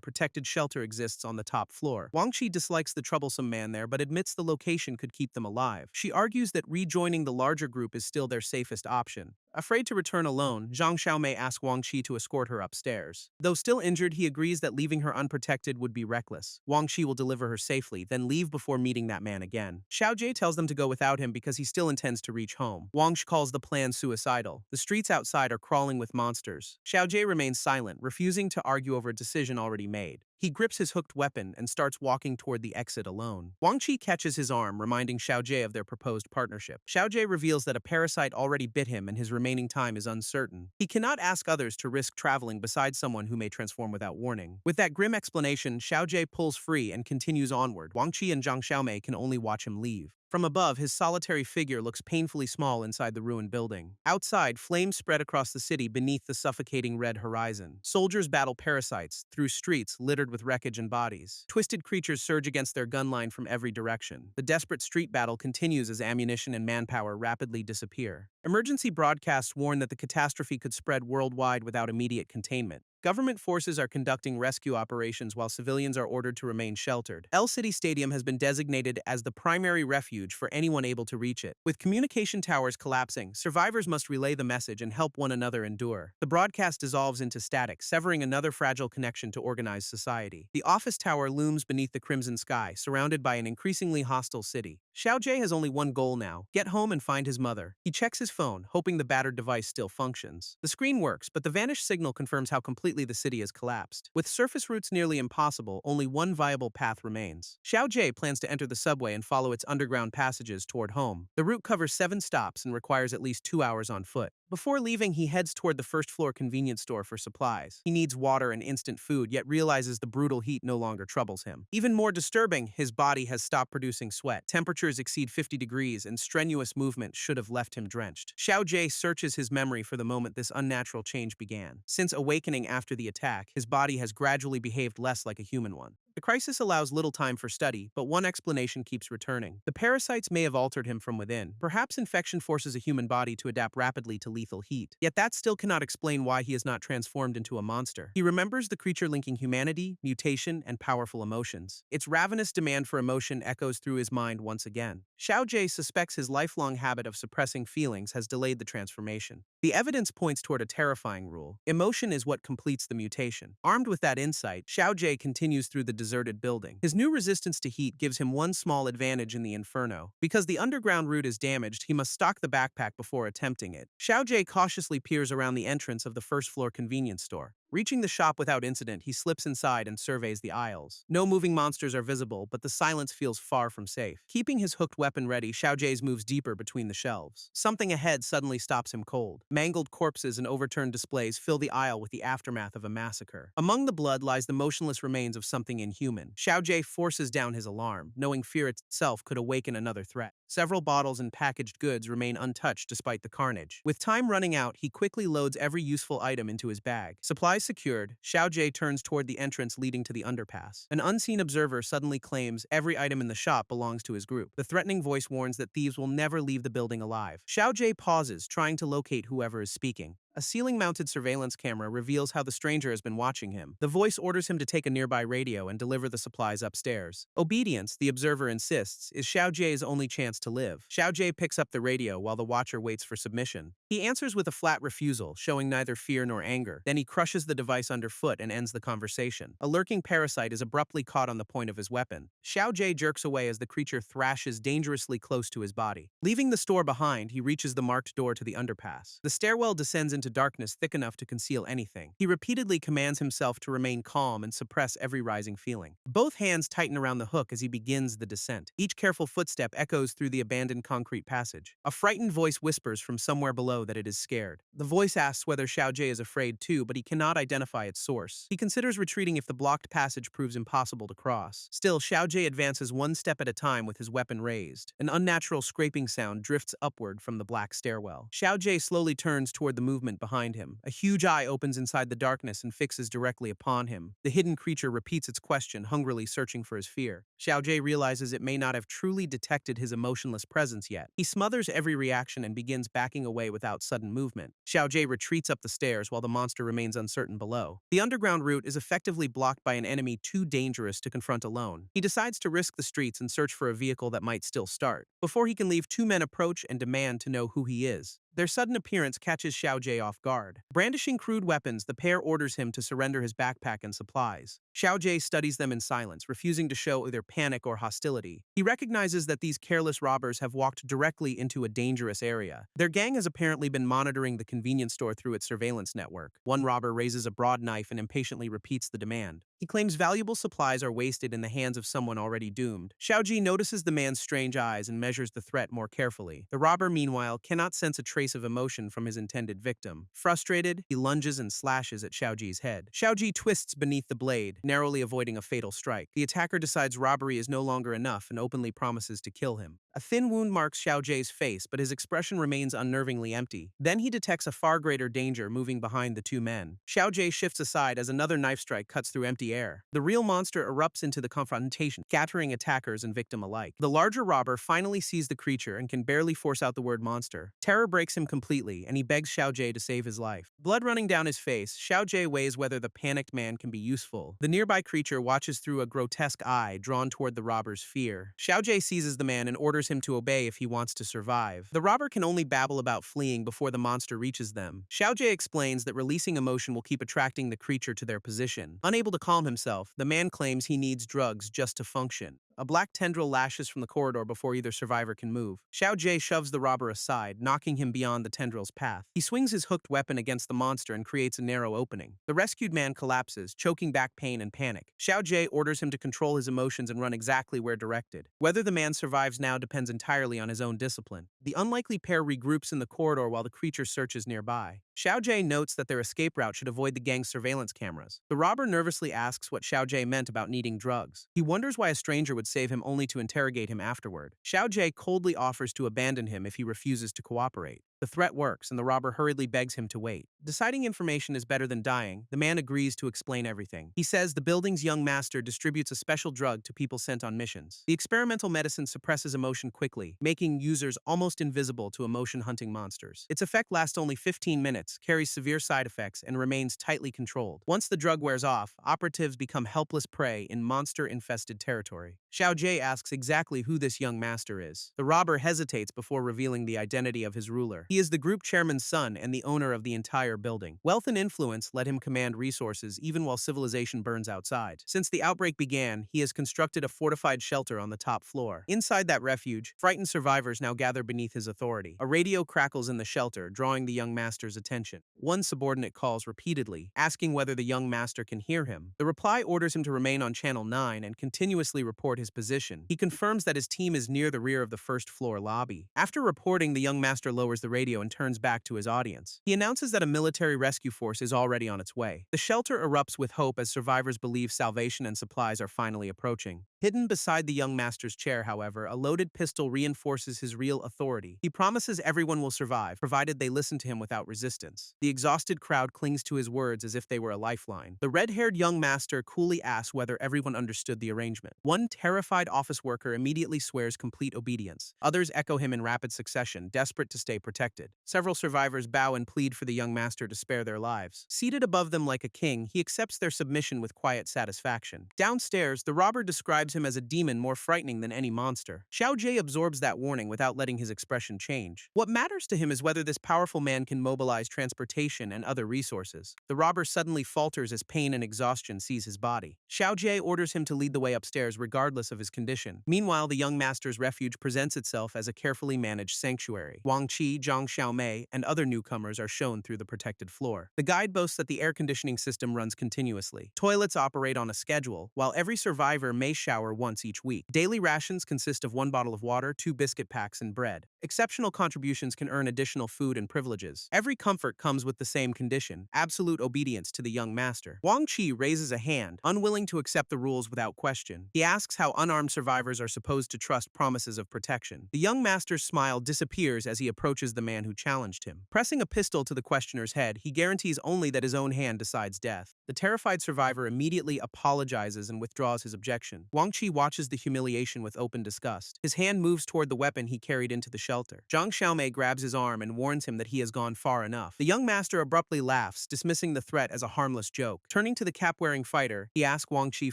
Speaker 1: protected shelter exists on the top floor. Wang Qi dislikes the troublesome man there, but admits the location could keep them alive. She argues that rejoining the larger group is still their safest option. Afraid to return alone, Zhang Xiaomei asks Wang Qi to escort her upstairs. Though still injured, he agrees that leaving her unprotected would be reckless. Wang Qi will deliver her safely, then leave before meeting that man again. Xiao Jie tells them to go without him because he still intends to reach home. Wang Shi calls the plan suicidal. The streets outside are crawling with monsters. Xiao Jie remains silent, refusing to argue over a decision already made. He grips his hooked weapon and starts walking toward the exit alone. Wang Qi catches his arm, reminding Xiao Jie of their proposed partnership. Xiao Jie reveals that a parasite already bit him and his remaining time is uncertain. He cannot ask others to risk traveling beside someone who may transform without warning. With that grim explanation, Xiao Jie pulls free and continues onward. Wang Qi and Zhang Xiaomei can only watch him leave. From above, his solitary figure looks painfully small inside the ruined building. Outside, flames spread across the city beneath the suffocating red horizon. Soldiers battle parasites through streets littered with wreckage and bodies. Twisted creatures surge against their gun line from every direction. The desperate street battle continues as ammunition and manpower rapidly disappear. Emergency broadcasts warn that the catastrophe could spread worldwide without immediate containment. Government forces are conducting rescue operations while civilians are ordered to remain sheltered. El City Stadium has been designated as the primary refuge for anyone able to reach it. With communication towers collapsing, survivors must relay the message and help one another endure. The broadcast dissolves into static, severing another fragile connection to organized society. The office tower looms beneath the crimson sky, surrounded by an increasingly hostile city. Xiao Jie has only one goal now: get home and find his mother. He checks his phone, hoping the battered device still functions. The screen works, but the vanished signal confirms how completely the city has collapsed. With surface routes nearly impossible, only one viable path remains. Xiao Jie plans to enter the subway and follow its underground passages toward home. The route covers 7 stops and requires at least 2 hours on foot. Before leaving, he heads toward the first-floor convenience store for supplies. He needs water and instant food, yet realizes the brutal heat no longer troubles him. Even more disturbing, his body has stopped producing sweat. Temperatures exceed 50 degrees, and strenuous movement should have left him drenched. Xiao Jie searches his memory for the moment this unnatural change began. Since awakening after the attack, his body has gradually behaved less like a human one. The crisis allows little time for study, but one explanation keeps returning. The parasites may have altered him from within. Perhaps infection forces a human body to adapt rapidly to lethal heat. Yet that still cannot explain why he is not transformed into a monster. He remembers the creature linking humanity, mutation, and powerful emotions. Its ravenous demand for emotion echoes through his mind once again. Xiao Jie suspects his lifelong habit of suppressing feelings has delayed the transformation. The evidence points toward a terrifying rule: emotion is what completes the mutation. Armed with that insight, Xiao Jie continues through the deserted building. His new resistance to heat gives him one small advantage in the inferno. Because the underground route is damaged, he must stock the backpack before attempting it. Xiao Jie cautiously peers around the entrance of the first-floor convenience store. Reaching the shop without incident, he slips inside and surveys the aisles. No moving monsters are visible, but the silence feels far from safe. Keeping his hooked weapon ready, Xiao Jie moves deeper between the shelves. Something ahead suddenly stops him cold. Mangled corpses and overturned displays fill the aisle with the aftermath of a massacre. Among the blood lies the motionless remains of something inhuman. Xiao Jie forces down his alarm, knowing fear itself could awaken another threat. Several bottles and packaged goods remain untouched despite the carnage. With time running out, he quickly loads every useful item into his bag. Supplies secured, Xiao Jie turns toward the entrance leading to the underpass. An unseen observer suddenly claims every item in the shop belongs to his group. The threatening voice warns that thieves will never leave the building alive. Xiao Jie pauses, trying to locate whoever is speaking. A ceiling-mounted surveillance camera reveals how the stranger has been watching him. The voice orders him to take a nearby radio and deliver the supplies upstairs. Obedience, the observer insists, is Xiao Jie's only chance to live. Xiao Jie picks up the radio while the watcher waits for submission. He answers with a flat refusal, showing neither fear nor anger. Then he crushes the device underfoot and ends the conversation. A lurking parasite is abruptly caught on the point of his weapon. Xiao Jie jerks away as the creature thrashes dangerously close to his body. Leaving the store behind, he reaches the marked door to the underpass. The stairwell descends into darkness thick enough to conceal anything. He repeatedly commands himself to remain calm and suppress every rising feeling. Both hands tighten around the hook as he begins the descent. Each careful footstep echoes through the abandoned concrete passage. A frightened voice whispers from somewhere below that it is scared. The voice asks whether Xiao Jie is afraid too, but he cannot identify its source. He considers retreating if the blocked passage proves impossible to cross. Still, Xiao Jie advances one step at a time with his weapon raised. An unnatural scraping sound drifts upward from the black stairwell. Xiao Jie slowly turns toward the movement behind him. A huge eye opens inside the darkness and fixes directly upon him. The hidden creature repeats its question, hungrily searching for his fear. Xiao Jie realizes it may not have truly detected his emotionless presence yet. He smothers every reaction and begins backing away without sudden movement. Xiao Jie retreats up the stairs while the monster remains uncertain below. The underground route is effectively blocked by an enemy too dangerous to confront alone. He decides to risk the streets and search for a vehicle that might still start. Before he can leave, two men approach and demand to know who he is. Their sudden appearance catches Xiao Jie off guard. Brandishing crude weapons, the pair orders him to surrender his backpack and supplies. Xiao Jie studies them in silence, refusing to show either panic or hostility. He recognizes that these careless robbers have walked directly into a dangerous area. Their gang has apparently been monitoring the convenience store through its surveillance network. One robber raises a broad knife and impatiently repeats the demand. He claims valuable supplies are wasted in the hands of someone already doomed. Xiao Jie notices the man's strange eyes and measures the threat more carefully. The robber, meanwhile, cannot sense a trace of emotion from his intended victim. Frustrated, he lunges and slashes at Xiao Jie's head. Xiao Jie twists beneath the blade, narrowly avoiding a fatal strike. The attacker decides robbery is no longer enough and openly promises to kill him. A thin wound marks Xiao Jie's face, but his expression remains unnervingly empty. Then he detects a far greater danger moving behind the two men. Xiao Jie shifts aside as another knife strike cuts through empty air. The real monster erupts into the confrontation, scattering attackers and victim alike. The larger robber finally sees the creature and can barely force out the word monster. Terror breaks him completely, and he begs Xiao Jie to save his life. Blood running down his face, Xiao Jie weighs whether the panicked man can be useful. The nearby creature watches through a grotesque eye drawn toward the robber's fear. Xiao Jie seizes the man and orders him to obey if he wants to survive. The robber can only babble about fleeing before the monster reaches them. Xiao Jie explains that releasing emotion will keep attracting the creature to their position. Unable to calm himself, the man claims he needs drugs just to function. A black tendril lashes from the corridor before either survivor can move. Xiao Jie shoves the robber aside, knocking him beyond the tendril's path. He swings his hooked weapon against the monster and creates a narrow opening. The rescued man collapses, choking back pain and panic. Xiao Jie orders him to control his emotions and run exactly where directed. Whether the man survives now depends entirely on his own discipline. The unlikely pair regroups in the corridor while the creature searches nearby. Xiao Jie notes that their escape route should avoid the gang's surveillance cameras. The robber nervously asks what Xiao Jie meant about needing drugs. He wonders why a stranger would save him only to interrogate him afterward. Xiao Jie coldly offers to abandon him if he refuses to cooperate. The threat works, and the robber hurriedly begs him to wait. Deciding information is better than dying, the man agrees to explain everything. He says the building's young master distributes a special drug to people sent on missions. The experimental medicine suppresses emotion quickly, making users almost invisible to emotion-hunting monsters. Its effect lasts only 15 minutes, carries severe side effects, and remains tightly controlled. Once the drug wears off, operatives become helpless prey in monster-infested territory. Xiao Jie asks exactly who this young master is. The robber hesitates before revealing the identity of his ruler. He is the group chairman's son and the owner of the entire building. Wealth and influence let him command resources even while civilization burns outside. Since the outbreak began, he has constructed a fortified shelter on the top floor. Inside that refuge, frightened survivors now gather beneath his authority. A radio crackles in the shelter, drawing the young master's attention. One subordinate calls repeatedly, asking whether the young master can hear him. The reply orders him to remain on channel 9 and continuously report his position. He confirms that his team is near the rear of the first floor lobby. After reporting, the young master lowers the radio and turns back to his audience. He announces that a military rescue force is already on its way. The shelter erupts with hope as survivors believe salvation and supplies are finally approaching. Hidden beside the young master's chair, however, a loaded pistol reinforces his real authority. He promises everyone will survive, provided they listen to him without resistance. The exhausted crowd clings to his words as if they were a lifeline. The red-haired young master coolly asks whether everyone understood the arrangement. One terrified office worker immediately swears complete obedience. Others echo him in rapid succession, desperate to stay protected. protected. Several survivors bow and plead for the young master to spare their lives. Seated above them like a king, he accepts their submission with quiet satisfaction. Downstairs, the robber describes him as a demon more frightening than any monster. Xiao Jie absorbs that warning without letting his expression change. What matters to him is whether this powerful man can mobilize transportation and other resources. The robber suddenly falters as pain and exhaustion seize his body. Xiao Jie orders him to lead the way upstairs regardless of his condition. Meanwhile, the young master's refuge presents itself as a carefully managed sanctuary. Wang Qi, Zhang Xiaomei, and other newcomers are shown through the protected floor. The guide boasts that the air conditioning system runs continuously. Toilets operate on a schedule, while every survivor may shower once each week. Daily rations consist of 1 bottle of water, 2 biscuit packs, and bread. Exceptional contributions can earn additional food and privileges. Every comfort comes with the same condition: absolute obedience to the young master. Wang Qi raises a hand, unwilling to accept the rules without question. He asks how unarmed survivors are supposed to trust promises of protection. The young master's smile disappears as he approaches the man who challenged him. Pressing a pistol to the questioner's head, he guarantees only that his own hand decides death. The terrified survivor immediately apologizes and withdraws his objection. Wang Qi watches the humiliation with open disgust. His hand moves toward the weapon he carried into the shelter. Zhang Xiaomei grabs his arm and warns him that he has gone far enough. The young master abruptly laughs, dismissing the threat as a harmless joke. Turning to the cap-wearing fighter, he asks Wang Qi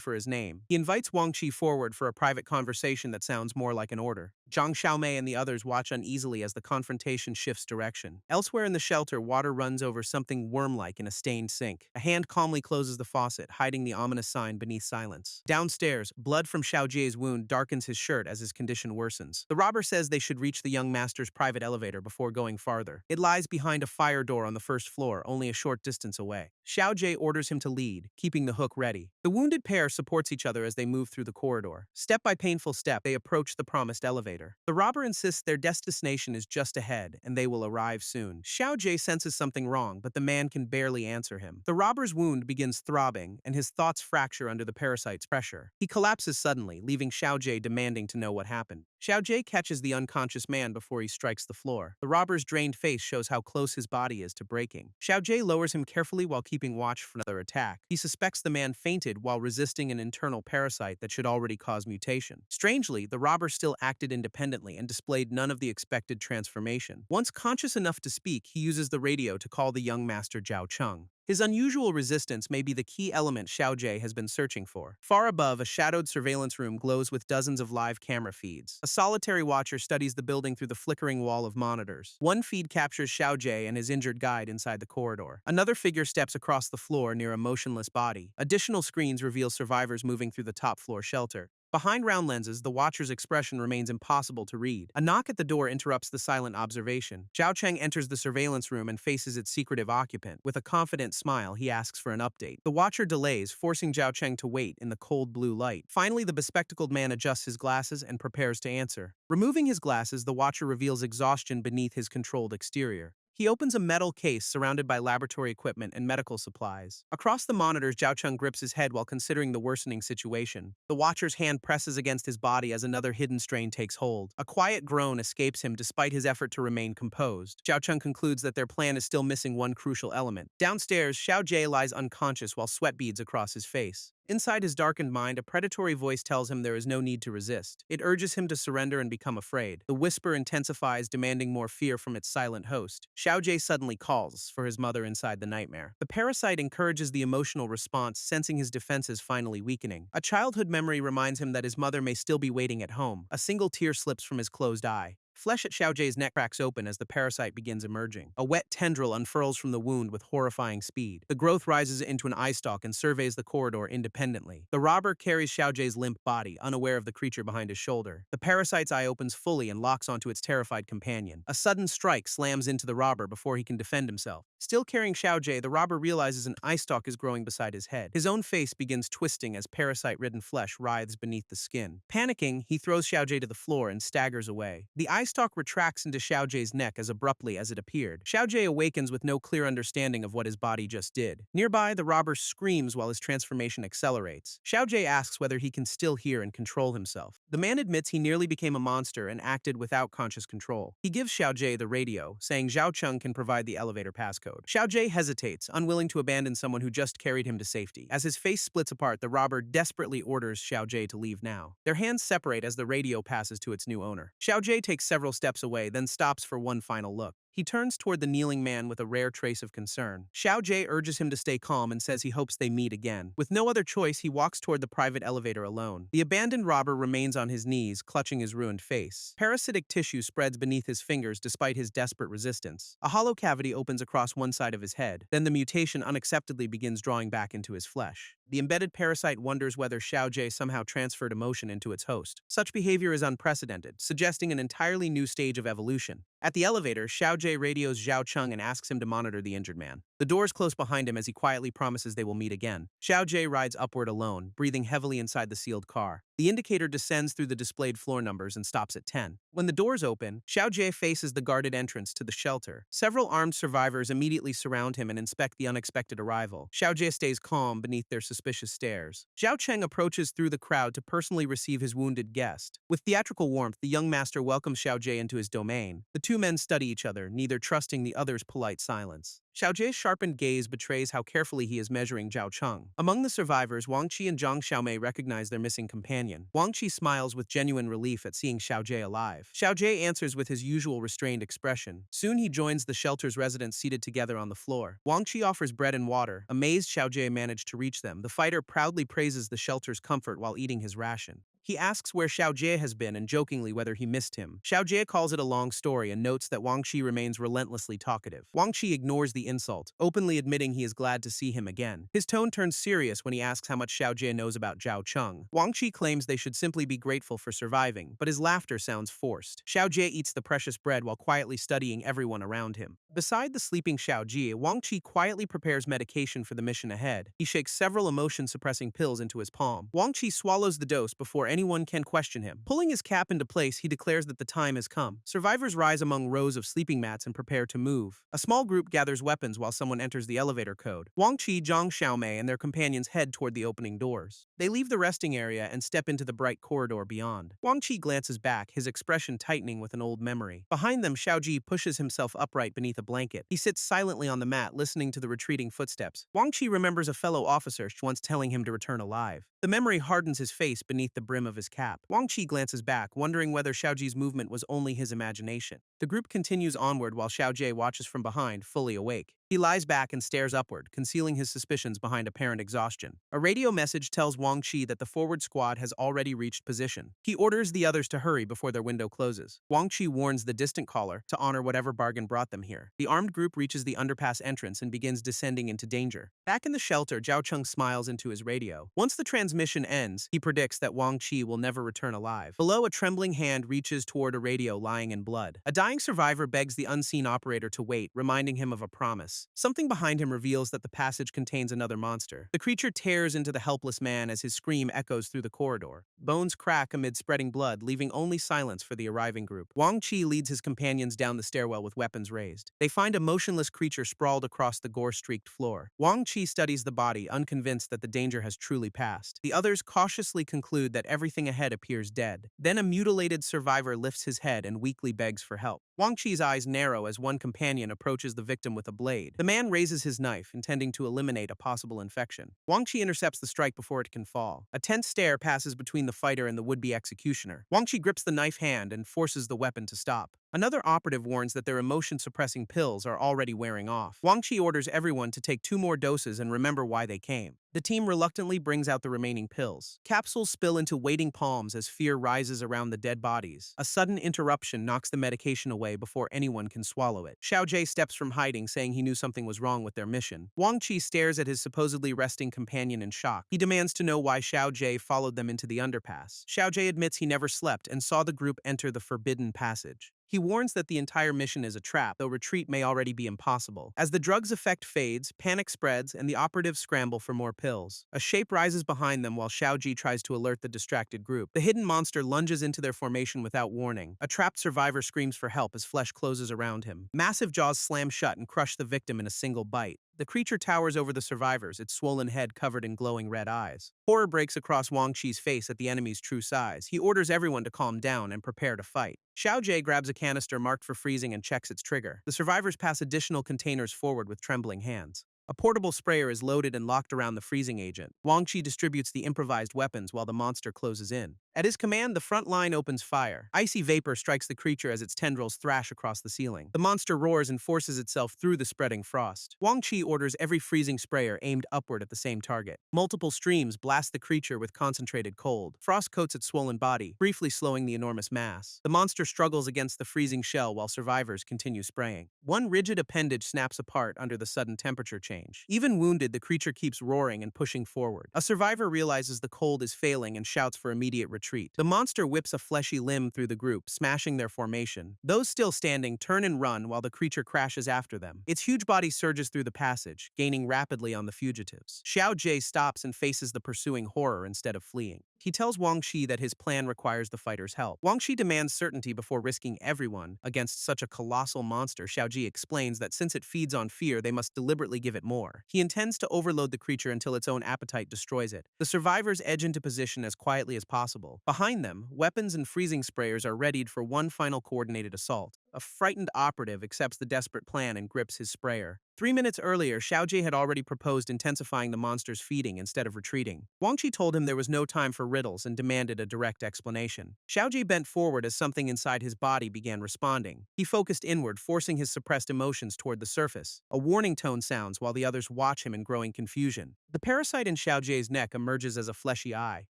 Speaker 1: for his name. He invites Wang Qi forward for a private conversation that sounds more like an order. Zhang Xiaomei and the others watch uneasily as the confrontation shifts direction. Elsewhere in the shelter, water runs over something worm-like in a stained sink. A hand calmly closes the faucet, hiding the ominous sign beneath silence. Downstairs, blood from Xiao Jie's wound darkens his shirt as his condition worsens. The robber says they should reach the young master's private elevator before going farther. It lies behind a fire door on the first floor, only a short distance away. Xiao Jie orders him to lead, keeping the hook ready. The wounded pair supports each other as they move through the corridor. Step by painful step, they approach the promised elevator. The robber insists their destination is just ahead, and they will arrive soon. Xiao Jie senses something wrong, but the man can barely answer him. The robber's wound begins throbbing, and his thoughts fracture under the parasite's pressure. He collapses suddenly, leaving Xiao Jie demanding to know what happened. Xiao Jie catches the unconscious man before he strikes the floor. The robber's drained face shows how close his body is to breaking. Xiao Jie lowers him carefully while keeping watch for another attack. He suspects the man fainted while resisting an internal parasite that should already cause mutation. Strangely, the robber still acted independently and displayed none of the expected transformation. Once conscious enough to speak, he uses the radio to call the young master Zhao Cheng. His unusual resistance may be the key element Xiao Jie has been searching for. Far above, a shadowed surveillance room glows with dozens of live camera feeds. A solitary watcher studies the building through the flickering wall of monitors. One feed captures Xiao Jie and his injured guide inside the corridor. Another figure steps across the floor near a motionless body. Additional screens reveal survivors moving through the top floor shelter. Behind round lenses, the watcher's expression remains impossible to read. A knock at the door interrupts the silent observation. Zhao Cheng enters the surveillance room and faces its secretive occupant. With a confident smile, he asks for an update. The watcher delays, forcing Zhao Cheng to wait in the cold blue light. Finally, the bespectacled man adjusts his glasses and prepares to answer. Removing his glasses, the watcher reveals exhaustion beneath his controlled exterior. He opens a metal case surrounded by laboratory equipment and medical supplies. Across the monitors, Zhao Cheng grips his head while considering the worsening situation. The watcher's hand presses against his body as another hidden strain takes hold. A quiet groan escapes him despite his effort to remain composed. Zhao Cheng concludes that their plan is still missing one crucial element. Downstairs, Xiao Jie lies unconscious while sweat beads across his face. Inside his darkened mind, a predatory voice tells him there is no need to resist. It urges him to surrender and become afraid. The whisper intensifies, demanding more fear from its silent host. Xiao Jie suddenly calls for his mother inside the nightmare. The parasite encourages the emotional response, sensing his defenses finally weakening. A childhood memory reminds him that his mother may still be waiting at home. A single tear slips from his closed eye. Flesh at Xiao Jie's neck cracks open as the parasite begins emerging. A wet tendril unfurls from the wound with horrifying speed. The growth rises into an eye stalk and surveys the corridor independently. The robber carries Xiao Jie's limp body, unaware of the creature behind his shoulder. The parasite's eye opens fully and locks onto its terrified companion. A sudden strike slams into the robber before he can defend himself. Still carrying Xiao Jie, the robber realizes an eye stalk is growing beside his head. His own face begins twisting as parasite-ridden flesh writhes beneath the skin. Panicking, he throws Xiao Jie to the floor and staggers away. The eye stalk retracts into Xiao Jie's neck as abruptly as it appeared. Xiao Jie awakens with no clear understanding of what his body just did. Nearby, the robber screams while his transformation accelerates. Xiao Jie asks whether he can still hear and control himself. The man admits he nearly became a monster and acted without conscious control. He gives Xiao Jie the radio, saying Zhao Cheng can provide the elevator passcode. Xiao Jie hesitates, unwilling to abandon someone who just carried him to safety. As his face splits apart, the robber desperately orders Xiao Jie to leave now. Their hands separate as the radio passes to its new owner. Xiao Jie takes several steps away, then stops for one final look. He turns toward the kneeling man with a rare trace of concern. Xiao Jie urges him to stay calm and says he hopes they meet again. With no other choice, he walks toward the private elevator alone. The abandoned robber remains on his knees, clutching his ruined face. Parasitic tissue spreads beneath his fingers despite his desperate resistance. A hollow cavity opens across one side of his head. Then the mutation unacceptably begins drawing back into his flesh. The embedded parasite wonders whether Xiao Jie somehow transferred emotion into its host. Such behavior is unprecedented, suggesting an entirely new stage of evolution. At the elevator, Xiao Jie radios Zhao Cheng and asks him to monitor the injured man. The doors close behind him as he quietly promises they will meet again. Xiao Jie rides upward alone, breathing heavily inside the sealed car. The indicator descends through the displayed floor numbers and stops at 10. When the doors open, Xiao Jie faces the guarded entrance to the shelter. Several armed survivors immediately surround him and inspect the unexpected arrival. Xiao Jie stays calm beneath their suspicious stares. Zhao Cheng approaches through the crowd to personally receive his wounded guest. With theatrical warmth, the young master welcomes Xiao Jie into his domain. The two men study each other, neither trusting the other's polite silence. Xiao Jie's sharpened gaze betrays how carefully he is measuring Zhao Cheng. Among the survivors, Wang Qi and Zhang Xiaomei recognize their missing companion. Wang Qi smiles with genuine relief at seeing Xiao Jie alive. Xiao Jie answers with his usual restrained expression. Soon he joins the shelter's residents seated together on the floor. Wang Qi offers bread and water. Amazed Xiao Jie managed to reach them, the fighter proudly praises the shelter's comfort while eating his ration. He asks where Xiao Jie has been and jokingly whether he missed him. Xiao Jie calls it a long story and notes that Wang Qi remains relentlessly talkative. Wang Qi ignores the insult, openly admitting he is glad to see him again. His tone turns serious when he asks how much Xiao Jie knows about Zhao Cheng. Wang Qi claims they should simply be grateful for surviving, but his laughter sounds forced. Xiao Jie eats the precious bread while quietly studying everyone around him. Beside the sleeping Xiao Jie, Wang Qi quietly prepares medication for the mission ahead. He shakes several emotion-suppressing pills into his palm. Wang Qi swallows the dose before anyone can question him. Pulling his cap into place, he declares that the time has come. Survivors rise among rows of sleeping mats and prepare to move. A small group gathers weapons while someone enters the elevator code. Wang Qi, Zhang Xiaomei, and their companions head toward the opening doors. They leave the resting area and step into the bright corridor beyond. Wang Qi glances back, his expression tightening with an old memory. Behind them, Xiao Ji pushes himself upright beneath a blanket. He sits silently on the mat, listening to the retreating footsteps. Wang Qi remembers a fellow officer once telling him to return alive. The memory hardens his face beneath the brim of his cap. Wang Qi glances back, wondering whether Xiao Ji's movement was only his imagination. The group continues onward while Xiao Jie watches from behind, fully awake. He lies back and stares upward, concealing his suspicions behind apparent exhaustion. A radio message tells Wang Qi that the forward squad has already reached position. He orders the others to hurry before their window closes. Wang Qi warns the distant caller to honor whatever bargain brought them here. The armed group reaches the underpass entrance and begins descending into danger. Back in the shelter, Zhao Cheng smiles into his radio. Once the transmission ends, he predicts that Wang Qi will never return alive. Below, a trembling hand reaches toward a radio lying in blood. A dying survivor begs the unseen operator to wait, reminding him of a promise. Something behind him reveals that the passage contains another monster. The creature tears into the helpless man as his scream echoes through the corridor. Bones crack amid spreading blood, leaving only silence for the arriving group. Wang Qi leads his companions down the stairwell with weapons raised. They find a motionless creature sprawled across the gore-streaked floor. Wang Qi studies the body, unconvinced that the danger has truly passed. The others cautiously conclude that everything ahead appears dead. Then a mutilated survivor lifts his head and weakly begs for help. Wang Qi's eyes narrow as one companion approaches the victim with a blade. The man raises his knife, intending to eliminate a possible infection. Wang Qi intercepts the strike before it can fall. A tense stare passes between the fighter and the would-be executioner. Wang Qi grips the knife hand and forces the weapon to stop. Another operative warns that their emotion-suppressing pills are already wearing off. Wang Qi orders everyone to take 2 more doses and remember why they came. The team reluctantly brings out the remaining pills. Capsules spill into waiting palms as fear rises around the dead bodies. A sudden interruption knocks the medication away before anyone can swallow it. Xiao Jie steps from hiding, saying he knew something was wrong with their mission. Wang Qi stares at his supposedly resting companion in shock. He demands to know why Xiao Jie followed them into the underpass. Xiao Jie admits he never slept and saw the group enter the forbidden passage. He warns that the entire mission is a trap, though retreat may already be impossible. As the drug's effect fades, panic spreads, and the operatives scramble for more pills. A shape rises behind them while Xiao Ji tries to alert the distracted group. The hidden monster lunges into their formation without warning. A trapped survivor screams for help as flesh closes around him. Massive jaws slam shut and crush the victim in a single bite. The creature towers over the survivors, its swollen head covered in glowing red eyes. Horror breaks across Wang Qi's face at the enemy's true size. He orders everyone to calm down and prepare to fight. Xiao Jie grabs a canister marked for freezing and checks its trigger. The survivors pass additional containers forward with trembling hands. A portable sprayer is loaded and locked around the freezing agent. Wang Chi distributes the improvised weapons while the monster closes in. At his command, the front line opens fire. Icy vapor strikes the creature as its tendrils thrash across the ceiling. The monster roars and forces itself through the spreading frost. Wang Chi orders every freezing sprayer aimed upward at the same target. Multiple streams blast the creature with concentrated cold. Frost coats its swollen body, briefly slowing the enormous mass. The monster struggles against the freezing shell while survivors continue spraying. One rigid appendage snaps apart under the sudden temperature change. Even wounded, the creature keeps roaring and pushing forward. A survivor realizes the cold is failing and shouts for immediate retreat. The monster whips a fleshy limb through the group, smashing their formation. Those still standing turn and run while the creature crashes after them. Its huge body surges through the passage, gaining rapidly on the fugitives. Xiao Jie stops and faces the pursuing horror instead of fleeing. He tells Wang Chi that his plan requires the fighter's help. Wang Chi demands certainty before risking everyone against such a colossal monster. Xiao Ji explains that since it feeds on fear, they must deliberately give it more. He intends to overload the creature until its own appetite destroys it. The survivors edge into position as quietly as possible. Behind them, weapons and freezing sprayers are readied for one final coordinated assault. A frightened operative accepts the desperate plan and grips his sprayer. 3 minutes earlier, Xiao Jie had already proposed intensifying the monster's feeding instead of retreating. Wang Chi told him there was no time for riddles and demanded a direct explanation. Xiao Jie bent forward as something inside his body began responding. He focused inward, forcing his suppressed emotions toward the surface. A warning tone sounds while the others watch him in growing confusion. The parasite in Xiao Jie's neck emerges as a fleshy eye.